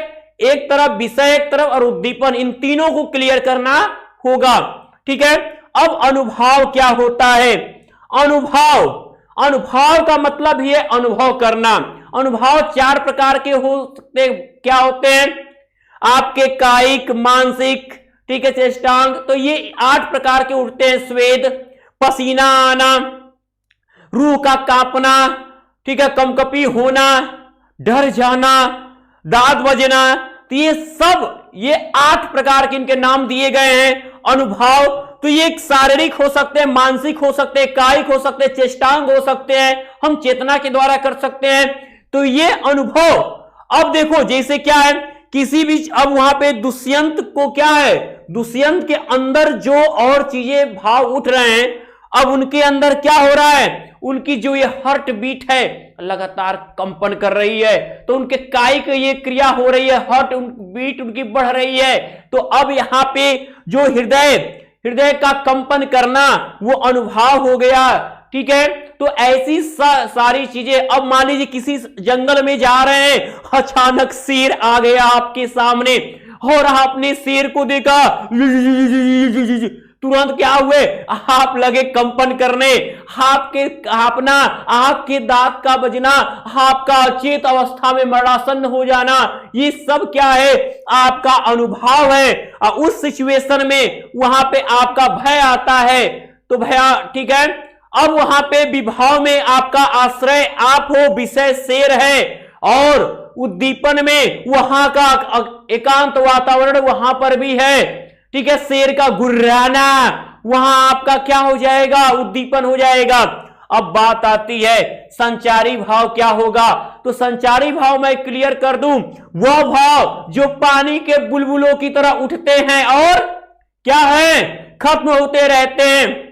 एक तरफ, विषय एक तरफ और उद्दीपन, इन तीनों को क्लियर करना होगा। ठीक है, अब अनुभाव क्या होता है? अनुभाव का मतलब ही है अनुभव करना। अनुभाव 4 प्रकार के होते, क्या होते हैं? आपके कायिक, मानसिक, ठीक है, चेष्टांग। तो ये 8 प्रकार के उठते हैं। स्वेद, पसीना आना, रूह का कांपना, ठीक है, कंपकपी होना, डर जाना, दांत बजना। तो ये सब, ये 8 प्रकार के इनके नाम दिए गए हैं अनुभाव। तो ये शारीरिक हो सकते हैं, मानसिक हो सकते हैं, कायिक हो सकते हैं, चेष्टांग हो सकते हैं, हम चेतना के द्वारा कर सकते हैं। तो ये अनुभव, अब देखो जैसे क्या है, किसी भी, अब वहां पे दुष्यंत को क्या है, दुष्यंत के अंदर जो और चीजें भाव उठ रहे हैं, अब उनके अंदर क्या हो रहा है? उनकी जो ये हार्ट बीट है लगातार कंपन कर रही है। तो उनके कायिक ये क्रिया हो रही है, हार्ट बीट उनकी बढ़ रही है। तो अब यहां पे जो हृदय का कंपन करना, वो अनुभाव हो गया। ठीक है, तो ऐसी सारी चीजें। अब मान लीजिए किसी जंगल में जा रहे हैं, अचानक शेर आ गया आपके सामने और आपने शेर को देखा, तुरंत क्या हुए? आप लगे कंपन करने, आपके कांपना, आपके दांत का बजना, आपका अचेत अवस्था में मरणासन्न हो जाना, ये सब क्या है? आपका अनुभव है। और उस सिचुएशन में वहां पे आपका भय आता है। तो भया, ठीक है, अब वहां पे विभाव में आपका आश्रय आप हो, विषय शेर है, और उद्दीपन में वहां का एकांत वातावरण वहां पर भी है। ठीक है, शेर का गुर्राना, वहां आपका क्या हो जाएगा? उद्दीपन हो जाएगा। अब बात आती है संचारी भाव क्या होगा? तो संचारी भाव मैं क्लियर कर दूं, वह भाव जो पानी के बुलबुलों की तरह उठते हैं और क्या है? खत्म होते रहते हैं।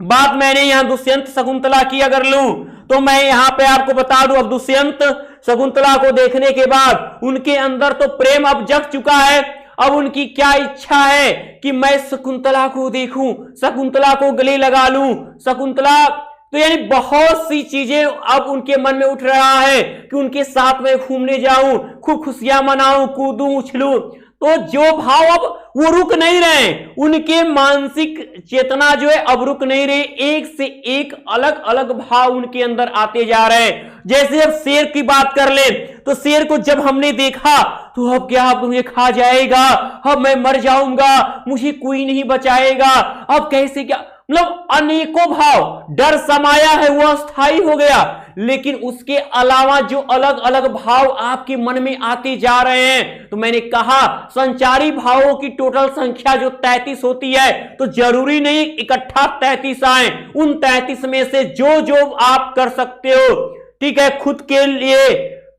बात मैंने यहां दुष्यंत शकुंतला की अगर लूं, तो मैं यहां पे आपको बता दूं, अब दुष्यंत शकुंतला को देखने के बाद उनके अंदर तो प्रेम अब जग चुका है। अब उनकी क्या इच्छा है कि मैं शकुंतला को देखूं, शकुंतला को गले लगा लूं, शकुंतला, तो यानी बहुत सी चीजें अब उनके मन में उठ रहा है कि उनके साथ में घूमने जाऊं, खूब खुशियां मनाऊं, कूदूं, उछलूं। तो जो भाव अब वो रुक नहीं रहे, उनके मानसिक चेतना जो है अब रुक नहीं रही, एक से एक अलग अलग भाव उनके अंदर आते जा रहे हैं। जैसे अब शेर की बात कर ले, तो शेर को जब हमने देखा तो अब क्या, अब मुझे खा जाएगा, अब मैं मर जाऊंगा, मुझे कोई नहीं बचाएगा, अब कैसे क्या, मतलब अनेकों भाव, डर समाया है वो अस्थाई हो गया। लेकिन उसके अलावा जो अलग अलग भाव आपके मन में आते जा रहे हैं, तो मैंने कहा संचारी भावों की टोटल संख्या जो 33 होती है, तो जरूरी नहीं इकट्ठा 33 आए, उन 33 में से जो जो आप कर सकते हो, ठीक है, खुद के लिए,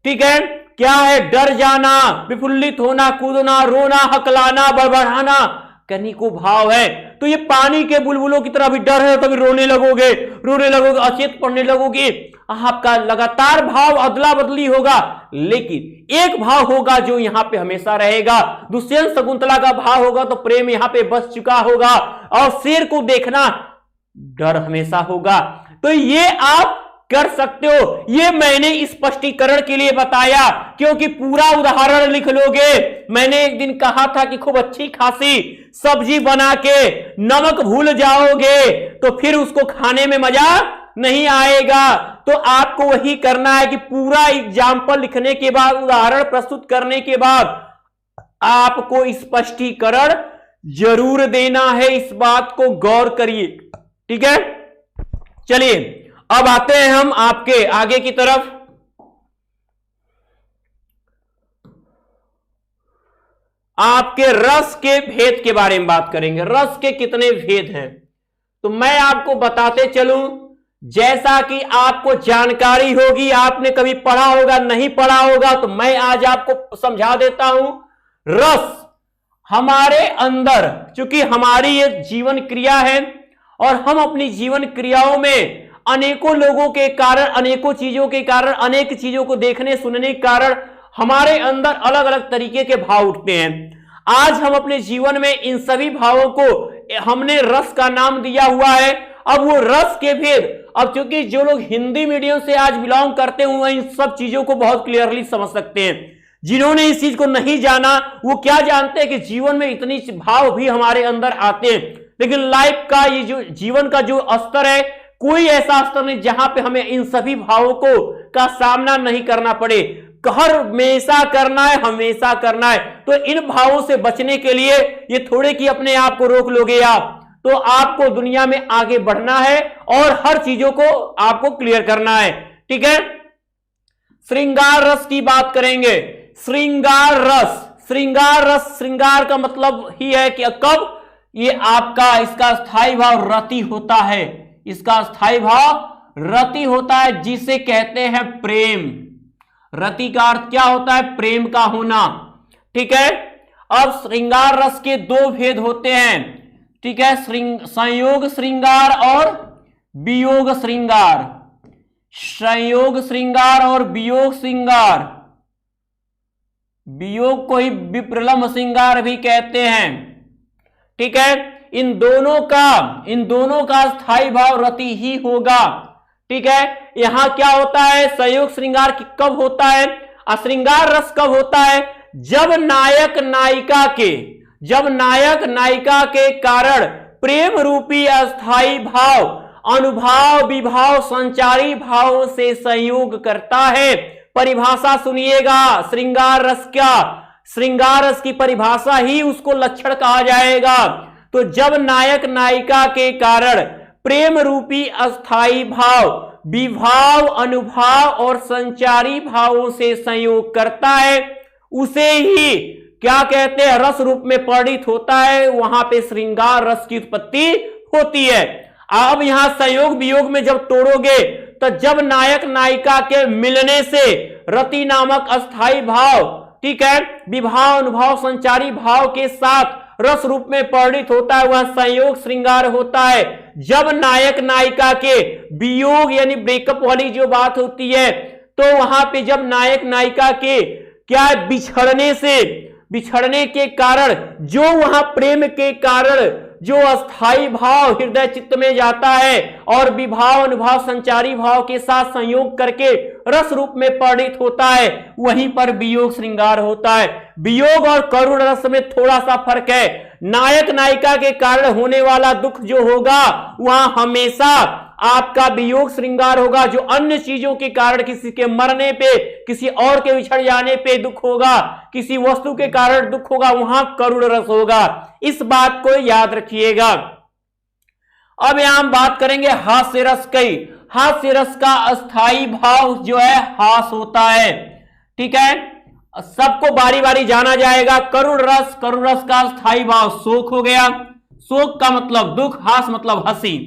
ठीक है, क्या है? डर जाना, विफुल्लित होना, कूदना, रोना, हकलाना, बड़बड़ाना, कनी को भाव है। तो ये पानी के बुलबुलों की तरह भी डर है, तभी रोने लगोगे, अचेत पड़ने लगोगे, आपका लगातार भाव अदला बदली होगा। लेकिन एक भाव होगा जो यहां पे हमेशा रहेगा, दुष्यंत शकुंतला का भाव होगा तो प्रेम यहां पे बस चुका होगा, और शेर को देखना डर हमेशा होगा। तो ये आप कर सकते हो, ये मैंने स्पष्टीकरण के लिए बताया, क्योंकि पूरा उदाहरण लिख लोगे। मैंने एक दिन कहा था कि खूब अच्छी खासी सब्जी बना के नमक भूल जाओगे तो फिर उसको खाने में मजा नहीं आएगा। तो आपको वही करना है कि पूरा एग्जाम्पल लिखने के बाद, उदाहरण प्रस्तुत करने के बाद आपको स्पष्टीकरण जरूर देना है। इस बात को गौर करिए, ठीक है। चलिए अब आते हैं हम आपके आगे की तरफ। आपके रस के भेद के बारे में बात करेंगे। रस के कितने भेद हैं तो मैं आपको बताते चलूं, जैसा कि आपको जानकारी होगी, आपने कभी पढ़ा होगा, नहीं पढ़ा होगा तो मैं आज आपको समझा देता हूं। रस हमारे अंदर, चूंकि हमारी ये जीवन क्रिया है और हम अपनी जीवन क्रियाओं में अनेकों लोगों के कारण, अनेकों चीजों के कारण, अनेक चीजों को देखने सुनने के कारण हमारे अंदर अलग अलग तरीके के भाव उठते हैं। आज हम अपने जीवन में इन सभी भावों को हमने रस का नाम दिया हुआ है। अब वो रस के भेद, अब चूंकि जो लोग हिंदी मीडियम से आज बिलोंग करते हुए इन सब चीजों को बहुत क्लियरली समझ सकते हैं। जिन्होंने इस चीज को नहीं जाना वो क्या जानते हैं कि जीवन में इतनी भाव भी हमारे अंदर आते हैं। लेकिन लाइफ का ये जो जीवन का जो स्तर है, कोई ऐसा स्तर नहीं जहां पे हमें इन सभी भावों को का सामना नहीं करना पड़े। हर हमेशा करना है, हमेशा करना है। तो इन भावों से बचने के लिए ये थोड़े कि अपने आप को रोक लोगे आप, तो आपको दुनिया में आगे बढ़ना है और हर चीजों को आपको क्लियर करना है, ठीक है। श्रृंगार रस की बात करेंगे। श्रृंगार रस, श्रृंगार रस, श्रृंगार का मतलब ही है कि कब ये आपका, इसका स्थायी भाव रति होता है, इसका स्थायी भाव रति होता है, जिसे कहते हैं प्रेम। रति का अर्थ क्या होता है? प्रेम का होना, ठीक है। अब श्रृंगार रस के दो भेद होते हैं, ठीक है, संयोग श्रृंगार और वियोग श्रृंगार। संयोग श्रृंगार और वियोग श्रृंगार, वियोग को ही विप्रलंब श्रृंगार भी कहते हैं, ठीक है। इन दोनों का स्थायी भाव रति ही होगा, ठीक है। यहां क्या होता है? संयोग श्रृंगार कब होता है? श्रृंगार रस कब होता है? जब नायक नायिका के कारण प्रेम रूपी अस्थाई भाव अनुभाव विभाव संचारी भाव से संयोग करता है। परिभाषा सुनिएगा श्रृंगार रस का, श्रृंगार रस की परिभाषा ही उसको लक्षण कहा जाएगा। तो जब नायक नायिका के कारण प्रेम रूपी अस्थाई भाव विभाव अनुभाव और संचारी भावों से संयोग करता है, उसे ही क्या कहते हैं? रस रूप में परिणित होता है। वहां पे श्रृंगार रस की उत्पत्ति होती है। अब यहां संयोग वियोग में जब तोड़ोगे तो जब नायक नायिका के मिलने से रति नामक अस्थाई भाव, ठीक है, विभाव अनुभाव संचारी भाव के साथ रस रूप में परिणित होता है, वह संयोग श्रृंगार होता है। जब नायक नायिका के वियोग यानी ब्रेकअप वाली जो बात होती है, तो वहां पे जब नायक नायिका के क्या बिछड़ने के कारण जो वहां प्रेम के कारण जो अस्थाई भाव हृदय चित्त में जाता है और विभाव अनुभाव संचारी भाव के साथ संयोग करके रस रूप में परिणित होता है, वहीं पर वियोग श्रृंगार होता है। वियोग और करुण रस में थोड़ा सा फर्क है। नायक नायिका के कारण होने वाला दुख जो होगा वहां हमेशा आपका वियोग श्रृंगार होगा। जो अन्य चीजों के कारण, किसी के मरने पे, किसी और के बिछड़ जाने पे दुख होगा, किसी वस्तु के कारण दुख होगा, वहां करुण रस होगा। इस बात को याद रखिएगा। अब यहां हम बात करेंगे हास्य रस की। हास्य रस का अस्थाई भाव जो है हास होता है, ठीक है। सबको बारी बारी जाना जाएगा। करुण रस का स्थायी भाव शोक हो गया। शोक का मतलब दुख, हास मतलब हंसी।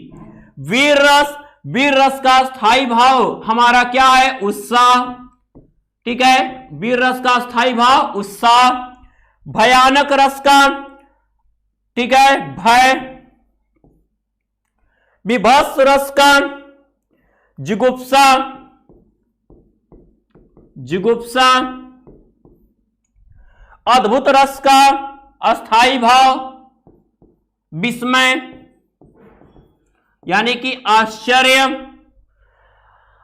वीर रस का स्थायी भाव हमारा क्या है? उत्साह, ठीक है, वीर रस का अस्थाई भाव उत्साह, भयानक रस का, ठीक है, भय, विभत्स रस का जुगुप्सा, जुगुप्सा, अद्भुत रस का अस्थाई भाव विस्मय, यानी कि आश्चर्य।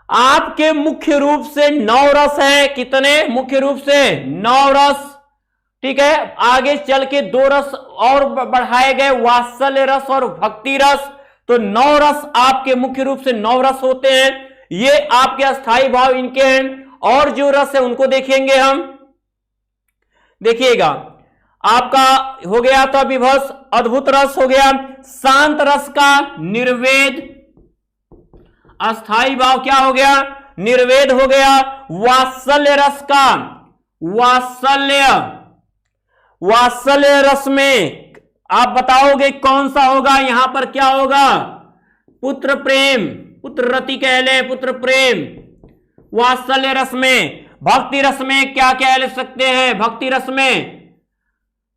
आपके मुख्य रूप से 9 रस है। कितने? मुख्य रूप से 9 रस। ठीक है, आगे चल के 2 रस और बढ़ाए गए, वात्सल्य रस और भक्ति रस। तो 9 रस आपके मुख्य रूप से 9 रस होते हैं। ये आपके अस्थाई भाव इनके हैं। और जो रस है उनको देखेंगे हम। देखिएगा, आपका हो गया था विभत्स, अद्भुत रस हो गया, शांत रस का निर्वेद, अस्थाई भाव क्या हो गया? निर्वेद हो गया। वात्सल्य रस का, वात्सल्य रस में आप बताओगे कौन सा होगा? यहां पर क्या होगा? पुत्र प्रेम, पुत्र रति कह ले, पुत्र प्रेम वात्सल्य रस में। भक्ति रस में क्या क्या ले सकते हैं? भक्ति रस में,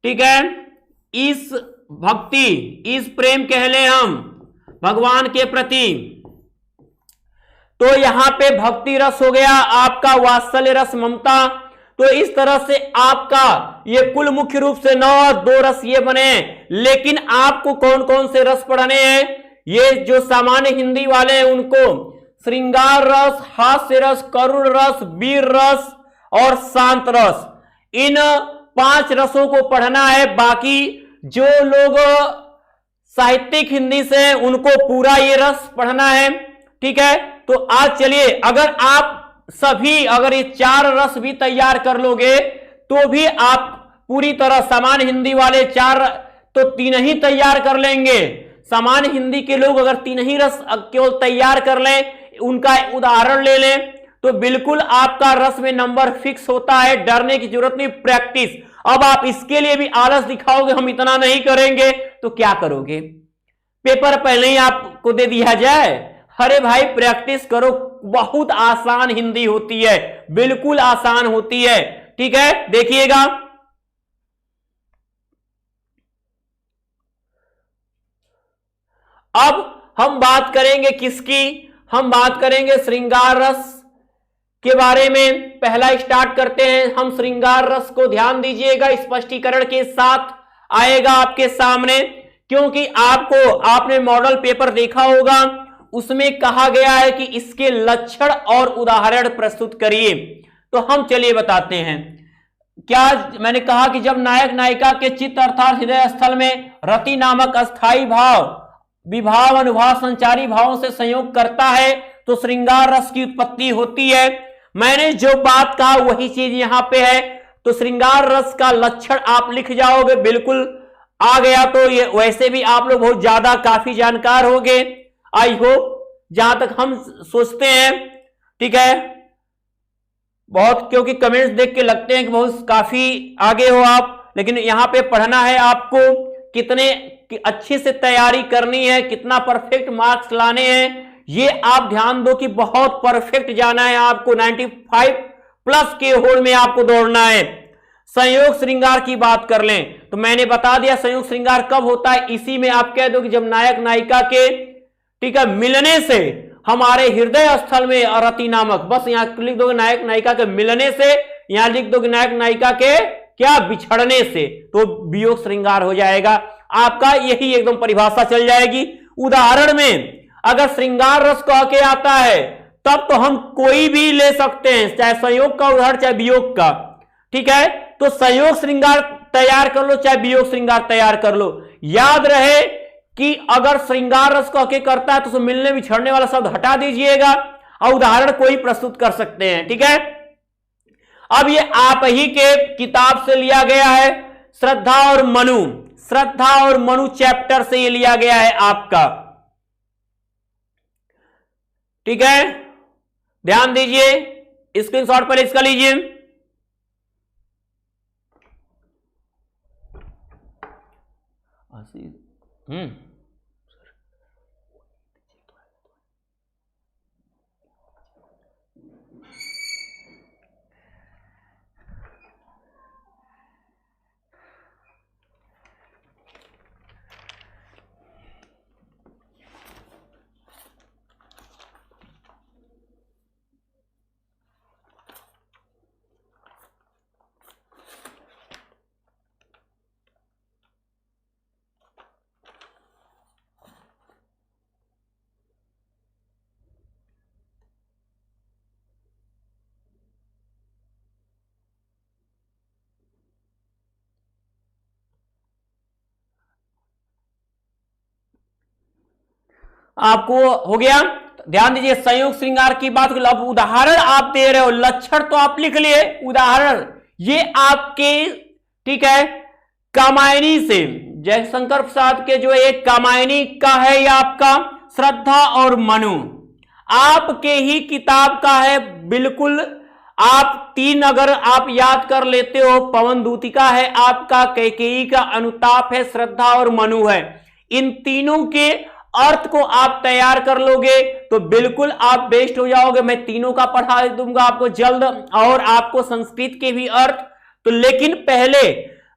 ठीक है, इस भक्ति, इस प्रेम कह ले हम भगवान के प्रति। तो यहां पे भक्ति रस हो गया आपका, वात्सल्य रस ममता। तो इस तरह से आपका ये कुल मुख्य रूप से 9, 2 रस ये बने। लेकिन आपको कौन कौन से रस पढ़ने हैं? ये जो सामान्य हिंदी वाले हैं उनको श्रृंगार रस, हास्य रस, करुण रस, वीर रस और शांत रस, इन 5 रसों को पढ़ना है। बाकी जो लोग साहित्यिक हिंदी से उनको पूरा ये रस पढ़ना है। ठीक है, तो आज चलिए, अगर आप सभी अगर ये 4 रस भी तैयार कर लोगे तो भी आप पूरी तरह, सामान्य हिंदी वाले 4 तो 3 ही तैयार कर लेंगे। सामान्य हिंदी के लोग अगर 3 ही रस केवल तैयार कर लें, उनका उदाहरण ले लें, तो बिल्कुल आपका रस में नंबर फिक्स होता है। डरने की जरूरत नहीं, प्रैक्टिस। अब आप इसके लिए भी आलस दिखाओगे हम इतना नहीं करेंगे, तो क्या करोगे? पेपर पहले ही आपको दे दिया जाए? अरे भाई प्रैक्टिस करो, बहुत आसान हिंदी होती है, बिल्कुल आसान होती है। ठीक है, देखिएगा, अब हम बात करेंगे किसकी? हम बात करेंगे श्रृंगार रस के बारे में। पहला स्टार्ट करते हैं हम श्रृंगार रस को। ध्यान दीजिएगा, स्पष्टीकरण के साथ आएगा आपके सामने, क्योंकि आपने मॉडल पेपर देखा होगा, उसमें कहा गया है कि इसके लक्षण और उदाहरण प्रस्तुत करिए। तो हम चलिए बताते हैं। क्या मैंने कहा कि जब नायक नायिका के चित्त अर्थात हृदय स्थल में रति नामक अस्थाई भाव विभाव अनुभाव संचारी भावों से संयोग करता है तो श्रृंगार रस की उत्पत्ति होती है। मैंने जो बात कहा वही चीज यहां पे है। तो श्रृंगार रस का लक्षण आप लिख जाओगे, बिल्कुल आ गया। तो ये वैसे भी आप लोग बहुत ज्यादा काफी जानकार होंगे, आई होप, जहां तक हम सोचते हैं। ठीक है, बहुत, क्योंकि कमेंट्स देख के लगते हैं कि बहुत काफी आगे हो आप, लेकिन यहां पे पढ़ना है आपको, कितने अच्छे से तैयारी करनी है, कितना परफेक्ट मार्क्स लाने हैं, ये आप ध्यान दो कि बहुत परफेक्ट जाना है आपको। 95 प्लस के होड़ में आपको दौड़ना है। संयोग श्रृंगार की बात कर लें तो मैंने बता दिया संयोग श्रृंगार कब होता है। इसी में आप कह दो कि जब नायक नायिका के, ठीक है, मिलने से हमारे हृदय स्थल में रति नामक, बस यहां लिख दोगे नायक नायिका के मिलने से, यहां लिख दोगे नायक नायिका के क्या बिछड़ने से, तो वियोग श्रृंगार हो जाएगा आपका। यही एकदम परिभाषा चल जाएगी। उदाहरण में अगर श्रृंगार रस कह के आता है तब तो हम कोई भी ले सकते हैं, चाहे संयोग का उदाहरण चाहे वियोग का। ठीक है, तो संयोग श्रृंगार तैयार कर लो चाहे वियोग श्रृंगार तैयार कर लो। याद रहे कि अगर श्रृंगार रस कह के करता है तो मिलने बिछड़ने वाला शब्द हटा दीजिएगा और उदाहरण कोई प्रस्तुत कर सकते हैं। ठीक है, अब ये आप ही के किताब से लिया गया है, श्रद्धा और मनु, श्रद्धा और मनु चैप्टर से ये लिया गया है आपका। ठीक है, ध्यान दीजिए, स्क्रीनशॉट पर इसका लीजिए। आपको हो गया। ध्यान दीजिए, संयोग श्रृंगार की बात, अब उदाहरण आप दे रहे हो, लक्षण तो आप लिख लिए, उदाहरण ये आपके, ठीक है, कामायनी से, जयशंकर प्रसाद के जो एक कामायनी का है, ये आपका श्रद्धा और मनु आपके ही किताब का है, बिल्कुल। आप तीन अगर आप याद कर लेते हो, पवन दूतिका है आपका, कैकेयी का अनुताप है, श्रद्धा और मनु है, इन तीनों के अर्थ को आप तैयार कर लोगे तो बिल्कुल आप बेस्ट हो जाओगे। मैं तीनों का पढ़ा दूंगा आपको जल्द, और आपको संस्कृत के भी अर्थ। तो लेकिन पहले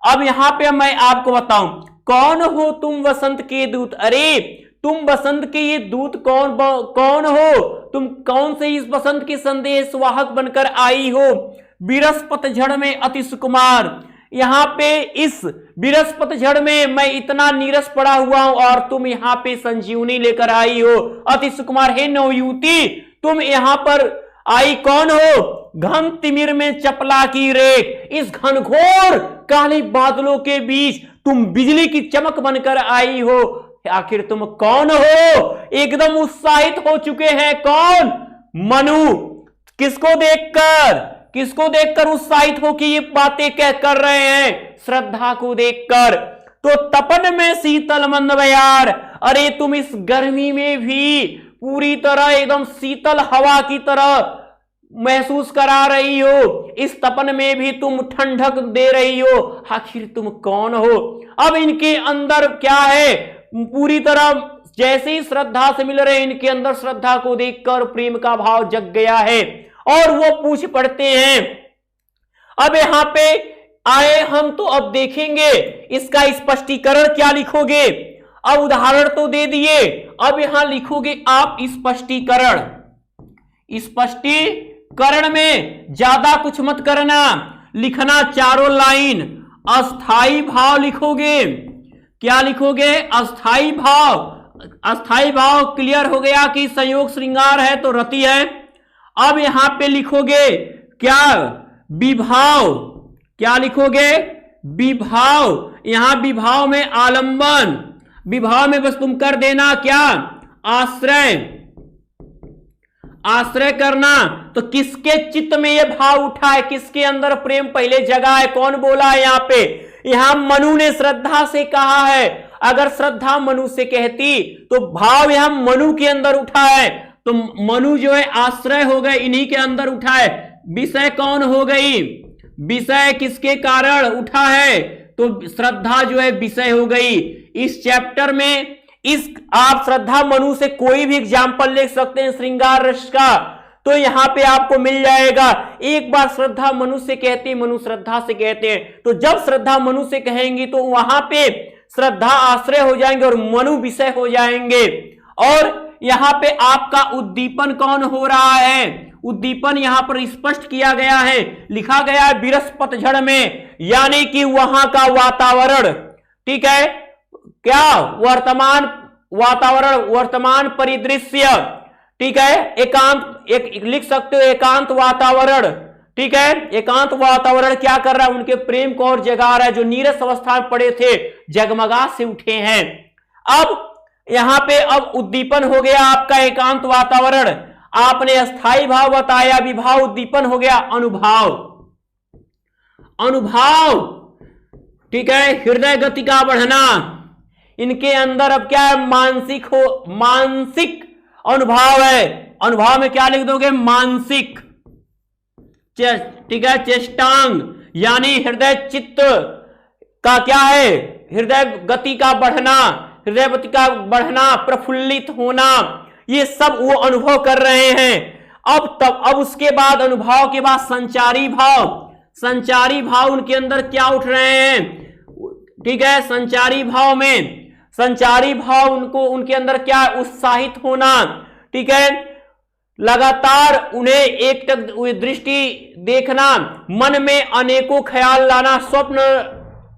अब यहां पे मैं आपको बताऊं, कौन हो तुम वसंत के दूत? अरे तुम वसंत के ये दूत कौन हो? तुम कौन से इस वसंत के संदेश वाहक बनकर आई हो? विरस झड़ में अति सुकुमार। यहां पे इस विरस झड़ में मैं इतना नीरस पड़ा हुआ हूं और तुम यहां पे संजीवनी लेकर आई हो, अति सुकुमार। हे नवयुवती, तुम यहां पर आई कौन हो? घन तिमिर में चपला की रेख, इस घनघोर काले बादलों के बीच तुम बिजली की चमक बनकर आई हो। आखिर तुम कौन हो? एकदम उत्साहित हो चुके हैं कौन? मनु। किसको देखकर उत्साहित हो कि ये बातें क्या कर रहे हैं? श्रद्धा को देखकर। तो तपन में शीतल मंद बयार, अरे तुम इस गर्मी में भी पूरी तरह एकदम शीतल हवा की तरह महसूस करा रही हो, इस तपन में भी तुम ठंडक दे रही हो। आखिर तुम कौन हो? अब इनके अंदर क्या है? पूरी तरह जैसे ही श्रद्धा से मिल रहे, इनके अंदर श्रद्धा को देखकर प्रेम का भाव जग गया है और वो पूछ पड़ते हैं। अब यहां पे आए हम, तो अब देखेंगे इसका स्पष्टीकरण क्या लिखोगे। अब उदाहरण तो दे दिए, अब यहां लिखोगे आप स्पष्टीकरण। स्पष्टीकरण में ज्यादा कुछ मत करना, लिखना चारों लाइन। अस्थाई भाव लिखोगे। क्या लिखोगे? अस्थाई भाव। अस्थाई भाव क्लियर हो गया कि संयोग श्रृंगार है तो रति है। अब यहां पे लिखोगे क्या? विभाव। क्या लिखोगे? विभाव। यहां विभाव में आलंबन, विभाव में बस तुम कर देना क्या? आश्रय। आश्रय करना। तो किसके चित्त में यह भाव उठा है? किसके अंदर प्रेम पहले जगा है? कौन बोला है यहां पे? यहां मनु ने श्रद्धा से कहा है। अगर श्रद्धा मनु से कहती तो भाव यहां मनु के अंदर उठा है, तो मनु जो है आश्रय हो गए, इन्हीं के अंदर उठा है। विषय कौन हो गई? विषय किसके कारण उठा है? तो श्रद्धा जो है विषय हो गई। इस चैप्टर में इस आप श्रद्धा मनु से कोई भी एग्जाम्पल ले सकते हैं श्रृंगार रस का, तो यहां पे आपको मिल जाएगा। एक बार श्रद्धा मनु से कहते हैं, मनु श्रद्धा से कहते हैं, तो जब श्रद्धा मनु से कहेंगी तो वहां पे श्रद्धा आश्रय हो जाएंगे और मनु विषय हो जाएंगे। और यहां पे आपका उद्दीपन कौन हो रहा है? उद्दीपन यहां पर स्पष्ट किया गया है, लिखा गया है विरस झड़ में, यानी कि वहां का वातावरण, ठीक है, क्या वर्तमान वातावरण, वर्तमान परिदृश्य, ठीक है, एकांत, एक लिख सकते हो एकांत वातावरण, ठीक है। एकांत वातावरण क्या कर रहा है? उनके प्रेम को और जगा रहा है, जो नीरस अवस्था में पड़े थे जगमगा से उठे हैं। अब यहां पे अब उद्दीपन हो गया आपका एकांत वातावरण। आपने अस्थाई भाव बताया, विभाव, उद्दीपन हो गया अनुभाव। अनुभाव, ठीक है, हृदय गति का बढ़ना। इनके अंदर अब क्या है? मानसिक अनुभाव है। अनुभाव में क्या लिख दोगे? मानसिक, ठीक है, चेष्टांग, यानी हृदय चित्त का क्या है? हृदय गति का बढ़ना, हृदय गति का बढ़ना, प्रफुल्लित होना, ये सब वो अनुभव कर रहे हैं। अब उसके बाद अनुभाव के बाद संचारी भाव। संचारी भाव उनके अंदर क्या उठ रहे हैं? ठीक है, संचारी भाव उनके अंदर क्या है? उत्साहित होना, ठीक है, लगातार उन्हें एक तक दृष्टि देखना, मन में अनेकों ख्याल लाना,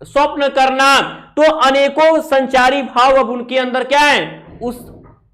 स्वप्न करना। तो अनेकों संचारी भाव अब उनके अंदर क्या है?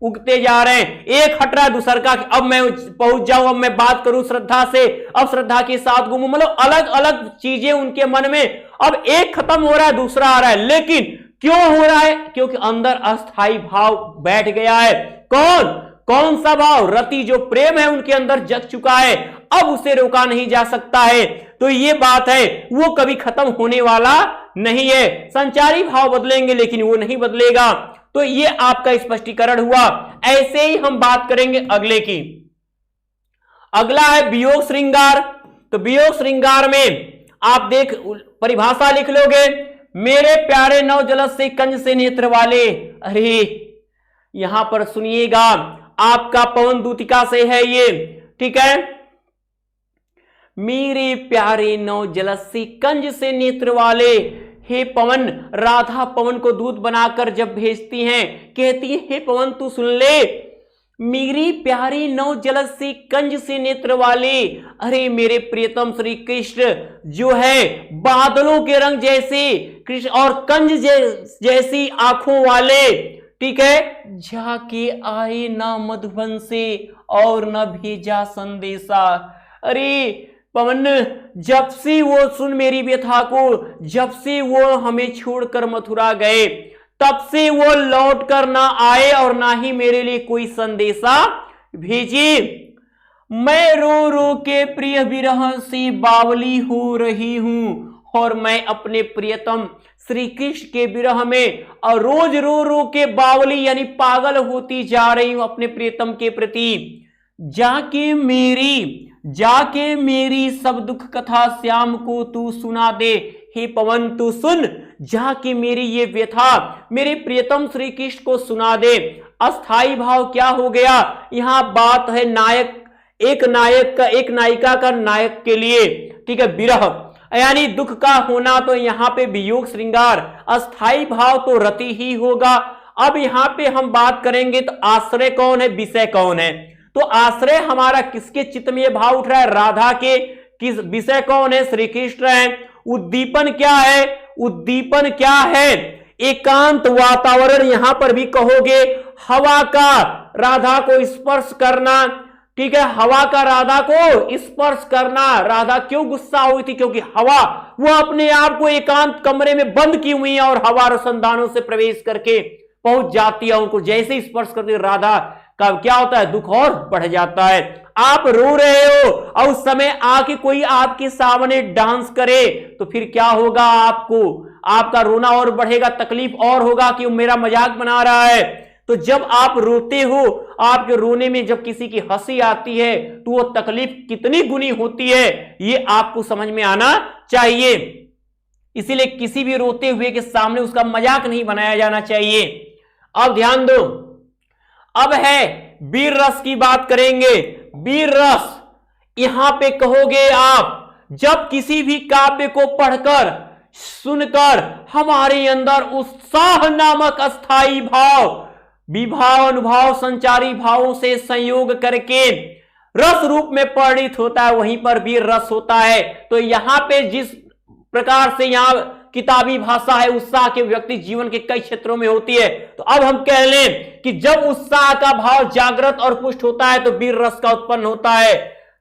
उगते जा रहे हैं। एक हट रहा है दूसर का, अब मैं पहुंच जाऊं, अब मैं बात करूं श्रद्धा से, अब श्रद्धा के साथ घूमूं, मतलब अलग अलग चीजें उनके मन में। अब एक खत्म हो रहा है, दूसरा आ रहा है। लेकिन क्यों हो रहा है? क्योंकि अंदर अस्थाई भाव बैठ गया है। कौन सा भाव? रति, जो प्रेम है उनके अंदर जग चुका है, अब उसे रोका नहीं जा सकता है। तो ये बात है, वो कभी खत्म होने वाला नहीं है। संचारी भाव बदलेंगे लेकिन वो नहीं बदलेगा। तो ये आपका स्पष्टीकरण हुआ। ऐसे ही हम बात करेंगे अगले की। अगला है वियोग श्रृंगार। तो वियोग श्रृंगार में आप देख परिभाषा लिख लोगे, मेरे प्यारे नव जलस से कंज से नेत्र वाले। अरे यहां पर सुनिएगा, आपका पवन दूतिका से है ये, ठीक है। मेरे प्यारे नव जलस से कंज से नेत्र वाले। हे पवन, राधा पवन को दूध बनाकर जब भेजती हैं, कहती है हे पवन तू सुन ले, मेरी प्यारी नव जलस से कंज से नेत्र वाले। अरे मेरे प्रियतम श्री कृष्ण जो है बादलों के रंग जैसे कृष्ण और कंज जैसी आंखों वाले, ठीक है। जाके आए ना मधुबन से और न भेजा संदेशा। अरे पवन, जब से वो सुन मेरी व्यथा को, जब से वो हमें छोड़कर मथुरा गए, तब से वो लौट कर ना आए और ना ही मेरे लिए कोई संदेशा भेजे। मैं रो रो के प्रिय विरह से बावली हो रही हूं और मैं अपने प्रियतम श्री कृष्ण के विरह में और रोज रो रो के बावली यानी पागल होती जा रही हूं अपने प्रियतम के प्रति। जाके मेरी सब दुख कथा श्याम को तू सुना दे। हे पवन तू सुन, जाके मेरी ये व्यथा मेरे प्रियतम श्री कृष्ण को सुना दे। अस्थाई भाव क्या हो गया? यहां बात है एक नायिका का नायक के लिए, ठीक है, विरह यानी दुख का होना। तो यहां पे वियोग श्रृंगार, अस्थाई भाव तो रति ही होगा। अब यहां पे हम बात करेंगे तो आश्रय कौन है, विषय कौन है? तो आश्रय हमारा किसके चित्त में ये भाव उठ रहा है? राधा के। किस विषय कौन है? श्री कृष्ण है। उद्दीपन क्या है? उद्दीपन क्या है? एकांत वातावरण। यहां पर भी कहोगे हवा का राधा को स्पर्श करना, ठीक है, हवा का राधा को स्पर्श करना। राधा क्यों गुस्सा हुई थी? क्योंकि हवा, वो अपने आप को एकांत कमरे में बंद की हुई है और हवा रसंदानों से प्रवेश करके पहुंच जाती है। उनको जैसे स्पर्श करती राधा का क्या होता है? दुख और बढ़ जाता है। आप रो रहे हो और उस समय आके कोई आपके सामने डांस करे तो फिर क्या होगा? आपका रोना और बढ़ेगा, तकलीफ और होगा कि वो मेरा मजाक बना रहा है। तो जब आप रोते हो, आपके रोने में जब किसी की हंसी आती है तो वो तकलीफ कितनी गुनी होती है, ये आपको समझ में आना चाहिए। इसीलिए किसी भी रोते हुए के सामने उसका मजाक नहीं बनाया जाना चाहिए। अब ध्यान दो, अब है वीर रस की बात करेंगे। वीर रस, यहां पे कहोगे आप, जब किसी भी काव्य को पढ़कर सुनकर हमारे अंदर उत्साह नामक अस्थाई भाव विभाव अनुभाव संचारी भावों से संयोग करके रस रूप में परिणित होता है, वहीं पर वीर रस होता है। तो यहां पे जिस प्रकार से यहां किताबी भाषा है, उत्साह के व्यक्ति जीवन के कई क्षेत्रों में होती है। तो अब हम कह लें कि जब उत्साह का भाव जागृत और पुष्ट होता है तो वीर रस का उत्पन्न होता है,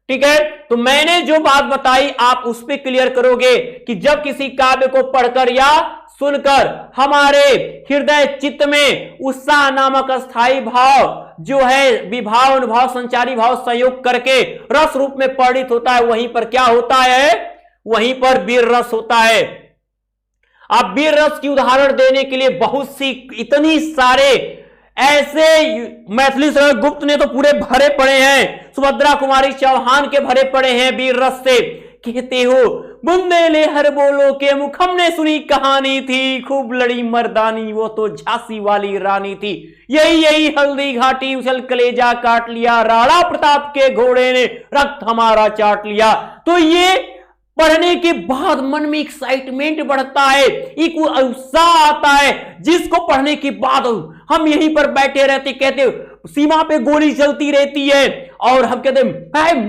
ठीक है। तो मैंने जो बात बताई आप उस पर क्लियर करोगे कि जब किसी काव्य को पढ़कर या सुनकर हमारे हृदय चित्त में उत्साह नामक अस्थाई भाव जो है विभाव अनुभव संचारी भाव संयोग करके रस रूप में परिणित होता है, वहीं पर क्या होता है? वहीं पर वीर रस होता है। आप वीर रस की उदाहरण देने के लिए बहुत सी इतनी सारे ऐसे मैथिली शरण गुप्त ने तो पूरे भरे पड़े हैं, सुभद्रा कुमारी चौहान के भरे पड़े हैं वीर रस से। कहते हो बुंदेले हर बोलो के मुख हमने सुनी कहानी थी, खूब लड़ी मर्दानी वो तो झांसी वाली रानी थी, यही हल्दी घाटी उछल कलेजा काट लिया, राणा प्रताप के घोड़े ने रक्त हमारा चाट लिया। तो ये पढ़ने के बाद मन में एक्साइटमेंट बढ़ता है, एक उत्साह आता है, जिसको पढ़ने के बाद हम यहीं पर बैठे रहते, कहते सीमा पे गोली चलती रहती है और हम कहते हैं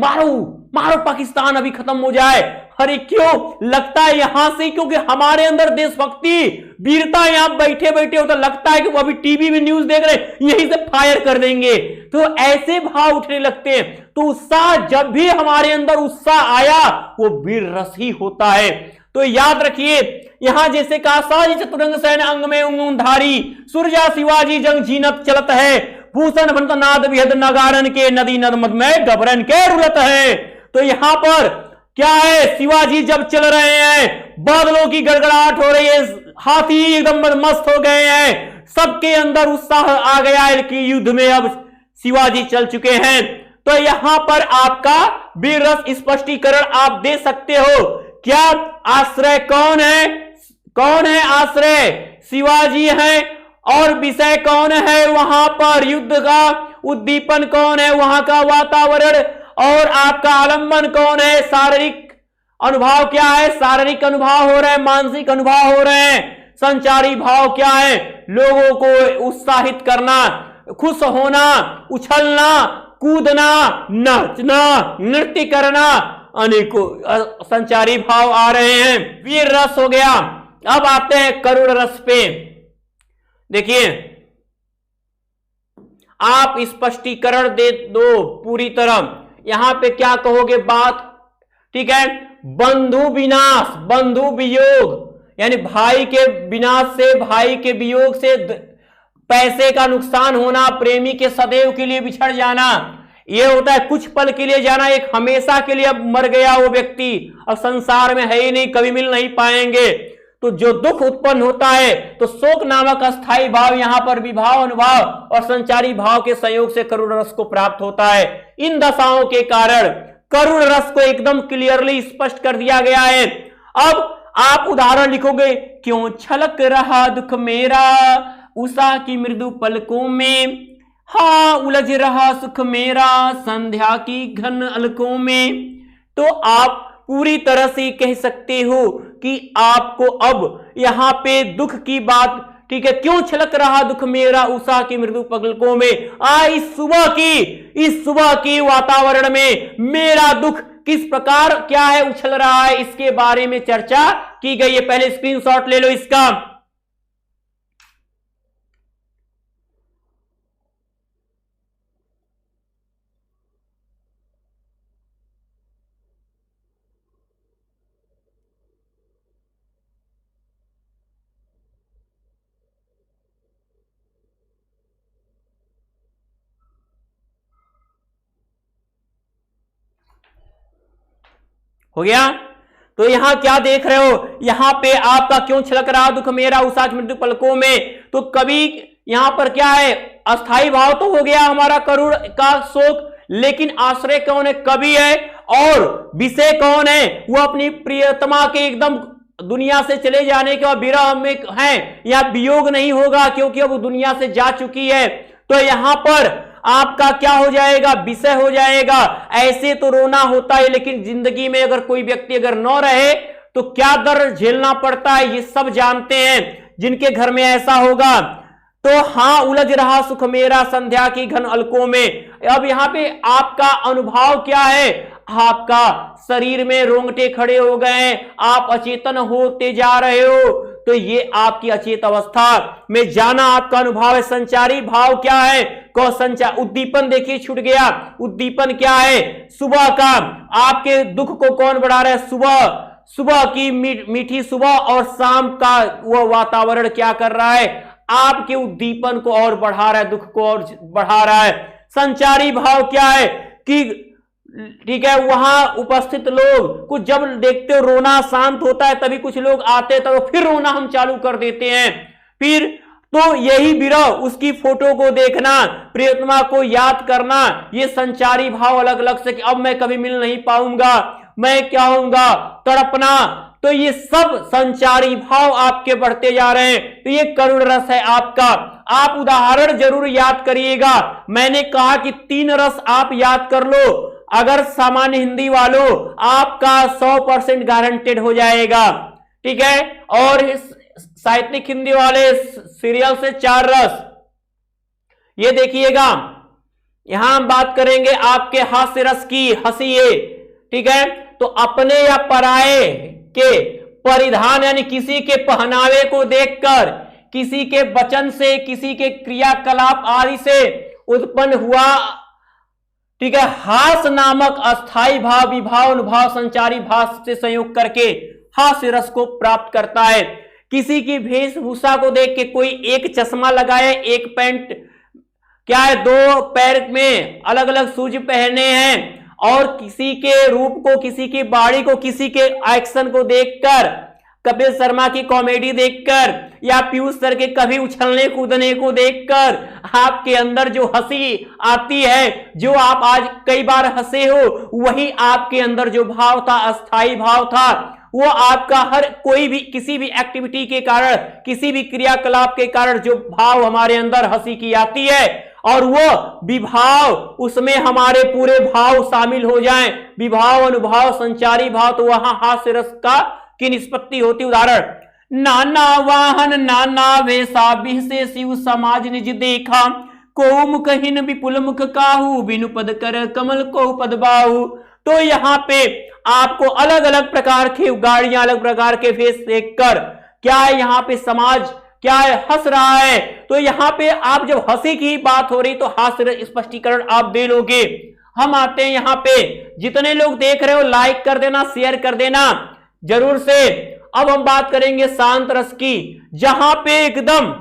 मारो पाकिस्तान अभी खत्म हो जाए। अरे क्यों लगता है? यहां से क्योंकि हमारे अंदर देशभक्ति वीरता, यहां बैठे बैठे होता लगता है कि वो अभी टीवी में न्यूज देख रहे हैं, यहीं से फायर कर देंगे। तो ऐसे भाव उठने लगते हैं। तो उत्साह, जब भी हमारे अंदर उत्साह आया वो वीर रस ही होता है। तो याद रखिए, यहां जैसे कहा साजी चतुरंग सैन अंग में उंगधारी, सुरजा शिवाजी जंग जीनत चलत है, भूषण भंत नाद विहद नगारन के नदी नदमद में गबरन के रुलत है। तो यहां पर क्या है, शिवाजी जब चल रहे हैं, बादलों की गड़गड़ाहट हो रही है, हाथी एकदम मस्त हो गए हैं, सबके अंदर उत्साह आ गया है कि युद्ध में अब शिवाजी चल चुके हैं। तो यहां पर आपका वीर रस स्पष्टीकरण आप दे सकते हो। क्या आश्रय कौन है? कौन है आश्रय? शिवाजी है। और विषय कौन है? वहां पर युद्ध का उद्दीपन कौन है? वहां का वातावरण। और आपका आलंबन कौन है? शारीरिक अनुभव क्या है? शारीरिक अनुभव हो रहे हैं, मानसिक अनुभव हो रहे हैं। संचारी भाव क्या है? लोगों को उत्साहित करना, खुश होना, उछलना, कूदना, नाचना, नृत्य करना, अनेकों संचारी भाव आ रहे हैं। वीर रस हो गया। अब आते हैं करुण रस पे। देखिए, आप स्पष्टीकरण दे दो पूरी तरह। यहां पे क्या कहोगे बात? ठीक है, बंधु विनाश, बंधु वियोग, यानी भाई के विनाश से, भाई के वियोग से पैसे का नुकसान होना, प्रेमी के सदैव के लिए बिछड़ जाना, यह होता है कुछ पल के लिए जाना, एक हमेशा के लिए अब मर गया वो व्यक्ति, अब संसार में है ही नहीं, कभी मिल नहीं पाएंगे। तो जो दुख उत्पन्न होता है, तो शोक नामक अस्थाई भाव यहां पर विभाव, अनुभाव और संचारी भाव के संयोग से करुण रस को प्राप्त होता है। इन दशाओं के कारण करुण रस को एकदम क्लियरली स्पष्ट कर दिया गया है। अब आप उदाहरण लिखोगे, क्यों छलक रहा दुख मेरा उषा की मृदु पलकों में, हाँ उलझ रहा सुख मेरा संध्या की घन अलकों में। तो आप पूरी तरह से कह सकते हो कि आपको अब यहां पे दुख की बात, ठीक है, क्यों छलक रहा दुख मेरा उषा की मृदु पलकों में, इस सुबह की वातावरण में मेरा दुख किस प्रकार क्या है उछल रहा है, इसके बारे में चर्चा की गई है। पहले स्क्रीनशॉट ले लो इसका। हो गया? तो यहां क्या देख रहे हो, यहां पे आपका क्यों छलक रहा दुख मेरा उषा की मृदु पलकों में, तो कवि यहां पर क्या है, अस्थाई भाव तो हो गया हमारा करुण का शोक, लेकिन आश्रय कौन है? कवि है। और विषय कौन है? वो अपनी प्रियतमा के एकदम दुनिया से चले जाने के बाद विरह में है, या वियोग नहीं होगा क्योंकि अब वो दुनिया से जा चुकी है। तो यहां पर आपका क्या हो जाएगा? विषय हो जाएगा। ऐसे तो रोना होता है, लेकिन जिंदगी में अगर कोई व्यक्ति अगर न रहे तो क्या दर्द झेलना पड़ता है, ये सब जानते हैं जिनके घर में ऐसा होगा। तो हाँ उलझ रहा सुख मेरा संध्या की घन अलकों में। अब यहां पे आपका अनुभव क्या है? आपका शरीर में रोंगटे खड़े हो गए, आप अचेतन होते जा रहे हो, तो ये आपकी अचेत अवस्था में जाना आपका अनुभव है। संचारी भाव क्या है? को संचार उद्दीपन देखिए छूट गया। उद्दीपन क्या है? सुबह का आपके दुख को कौन बढ़ा रहा है? सुबह की मीठी सुबह और शाम का वह वातावरण क्या कर रहा है? आपके उद्दीपन को और बढ़ा रहा है, दुख को और बढ़ा रहा है। संचारी भाव क्या है कि ठीक है, वहां उपस्थित लोग कुछ जब देखते हो रोना शांत होता है, तभी कुछ लोग आते हैं तो फिर रोना हम चालू कर देते हैं। फिर तो यही विरह, उसकी फोटो को देखना, प्रियतमा को याद करना, ये संचारी भाव अलग अलग से कि अब मैं कभी मिल नहीं पाऊंगा, मैं क्या होऊंगा, तड़पना, तो ये सब संचारी भाव आपके बढ़ते जा रहे हैं। तो ये करुण रस है आपका। आप उदाहरण जरूर याद करिएगा। मैंने कहा कि 3 रस आप याद कर लो, अगर सामान्य हिंदी वालों आपका 100% गारंटेड हो जाएगा, ठीक है। और साहित्यिक हिंदी वाले सीरियल से 4 रस। ये देखिएगा, यहां हम बात करेंगे आपके हास्य रस की, हंसिए, ठीक है। तो अपने या पराये के परिधान यानी किसी के पहनावे को देखकर, किसी के वचन से, किसी के क्रियाकलाप आदि से उत्पन्न हुआ, ठीक है, हास नामक अस्थाई भाव, विभाव, अनुभाव, संचारी भाव से संयोग करके हास्य रस को प्राप्त करता है। किसी की वेशभूषा को देख के, कोई एक चश्मा लगाए, एक पैंट क्या है, दो पैर में अलग अलग शूज पहने हैं और किसी के रूप को, किसी की बॉडी को, किसी के एक्शन को देखकर, कपिल शर्मा की कॉमेडी देखकर या पीयूष सर के कभी उछलने कूदने को देखकर आपके अंदर जो हंसी आती है, जो आप आज कई बार हंसे हो, वही आपके अंदर जो भाव था, अस्थाई भाव था, वो आपका हर कोई भी किसी भी एक्टिविटी के कारण, किसी भी क्रियाकलाप के कारण जो भाव हमारे अंदर हंसी की आती है और वो विभाव, उसमें हमारे पूरे भाव शामिल हो जाएं, विभाव, अनुभाव, संचारी भाव, तो वहां हास्य रस का की निष्पत्ति होती। उदाहरण, नाना वाहन नाना वेशा, बिहसे शिव समाज निज देखा, को मुखहीन विपुल मुख काहू, बिनु पद कर कमल को पद बाहू। तो यहाँ पे आपको अलग अलग प्रकार की गाड़ियां, अलग प्रकार के फेस देखकर क्या है, यहाँ पे समाज क्या है, हंस रहा है। तो यहाँ पे आप जब हंसी की बात हो रही तो हास्य स्पष्टीकरण आप दे लोगे। हम आते हैं यहाँ पे, जितने लोग देख रहे हो लाइक कर देना, शेयर कर देना जरूर से। अब हम बात करेंगे शांत रस की, जहां पे एकदम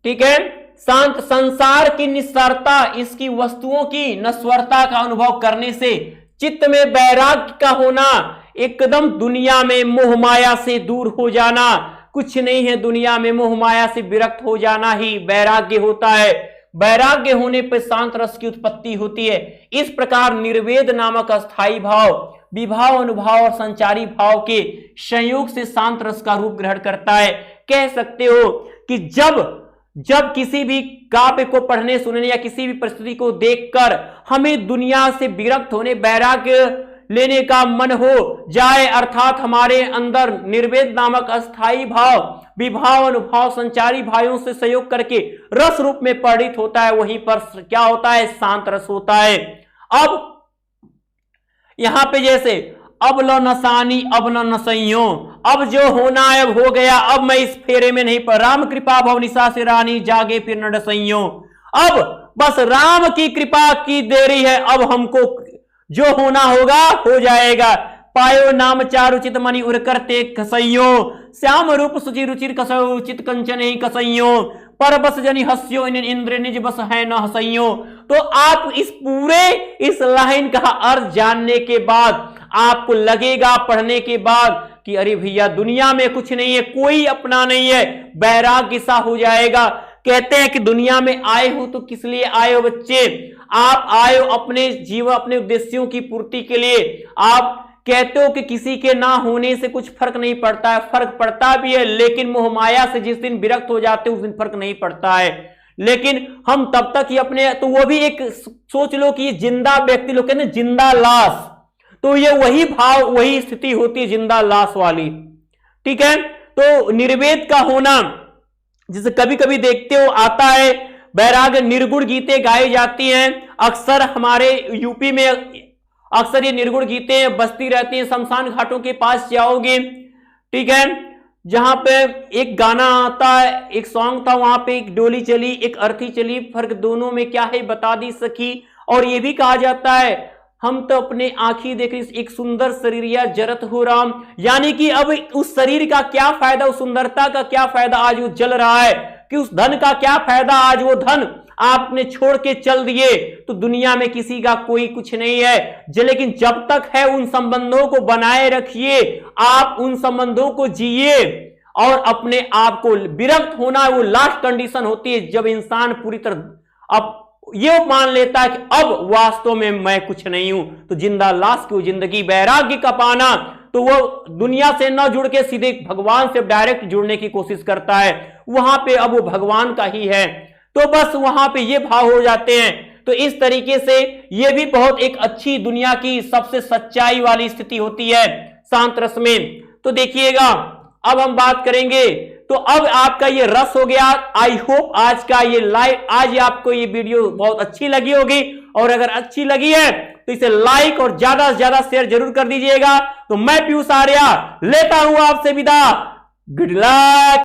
ठीक है, शांत, संसार की निस्सारता, इसकी वस्तुओं की नश्वरता का अनुभव करने से चित्त में वैराग्य का होना, एकदम दुनिया में मोह माया से दूर हो जाना, कुछ नहीं है दुनिया में, मोह माया से विरक्त हो जाना ही वैराग्य होता है। वैराग्य होने पर शांत रस की उत्पत्ति होती है। इस प्रकार निर्वेद नामक अस्थाई भाव, विभाव, अनुभाव और संचारी भाव के संयोग से शांत रस का रूप ग्रहण करता है। कह सकते हो कि जब किसी भी काव्य को पढ़ने, सुनने या किसी भी परिस्थिति को देखकर हमें दुनिया से विरक्त होने, वैराग्य लेने का मन हो जाए, अर्थात हमारे अंदर निर्वेद नामक अस्थाई भाव, विभाव, अनुभाव, संचारी भावों से सहयोग करके रस रूप में परिणित होता है, वहीं पर क्या होता है, शांत रस होता है। अब यहां पे जैसे अब लो नसानी अब न नसइयो, अब जो होना है अब हो गया, अब मैं इस फेरे में नहीं पड़, राम कृपा भवनिशा से रानी जागे फिर न डसइयो, अब बस राम की कृपा की देरी है, अब हमको जो होना होगा हो जाएगा। पायो नाम चारु चित मणि उर करते कसइयो, श्याम रूप सुचि रुचिर कसो चित कंचन ही कसइयो, पर बस जनि हस्यो इन इंद्र निज बस है न हसइयो। तो आप इस पूरे इस लाइन का अर्थ जानने के बाद आपको लगेगा पढ़ने के बाद कि अरे भैया दुनिया में कुछ नहीं है, कोई अपना नहीं है, वैराग्य सा हो जाएगा। कहते हैं कि दुनिया में आए हो तो किस लिए आए हो बच्चे, आप आए हो अपने जीवन, अपने उद्देश्यों की पूर्ति के लिए। आप कहते हो कि किसी के ना होने से कुछ फर्क नहीं पड़ता है, फर्क पड़ता भी है, लेकिन मोह माया से जिस दिन विरक्त हो जाते हैं उस दिन फर्क नहीं पड़ता है। लेकिन हम तब तक ही अपने, तो वो भी एक सोच लो कि जिंदा व्यक्ति, लोग कहते हैं जिंदा लाश, तो ये वही भाव, वही स्थिति होती है जिंदा लाश वाली। ठीक है, तो निर्वेद का होना, जिसे कभी कभी देखते हो आता है, वैराग्य निर्गुण गीतें गाई जाती हैं, अक्सर हमारे यूपी में अक्सर ये निर्गुण गीतें बजती रहती हैं। शमशान घाटों के पास जाओगे, ठीक है, जहां पे एक गाना आता है, एक सॉन्ग था, वहां पे एक डोली चली एक अर्थी चली, फर्क दोनों में क्या है बता दी सखी। और ये भी कहा जाता है हम तो अपने आंखी देख रही एक सुंदर शरीर या जरत हो राम, यानी कि अब उस शरीर का क्या फायदा, उस सुंदरता का क्या फायदा, आज वो जल रहा है, कि उस धन का क्या फायदा, आज वो धन आपने छोड़ के चल दिए, तो दुनिया में किसी का कोई कुछ नहीं है। लेकिन जब तक है उन संबंधों को बनाए रखिए, आप उन संबंधों को जिए, और अपने आप को विरक्त होना वो लास्ट कंडीशन होती है जब इंसान पूरी तरह अब ये मान लेता है कि अब वास्तव में मैं कुछ नहीं हूं, तो जिंदा लाश की जिंदगी। वैराग्य का पाना, तो वो दुनिया से न जुड़ के सीधे भगवान से डायरेक्ट जुड़ने की कोशिश करता है, वहां पे अब वो भगवान का ही है, तो बस वहां पे ये भाव हो जाते हैं। तो इस तरीके से ये भी बहुत एक अच्छी दुनिया की सबसे सच्चाई वाली स्थिति होती है शांत रस में। तो देखिएगा अब हम बात करेंगे, तो अब आपका ये रस हो गया। आई होप आज का ये लाइव, आज आपको ये वीडियो बहुत अच्छी लगी होगी, और अगर अच्छी लगी है तो इसे लाइक और ज्यादा से ज्यादा शेयर जरूर कर दीजिएगा। तो मैं पीयूष आर्या लेता हूं आपसे विदा, गुड लक।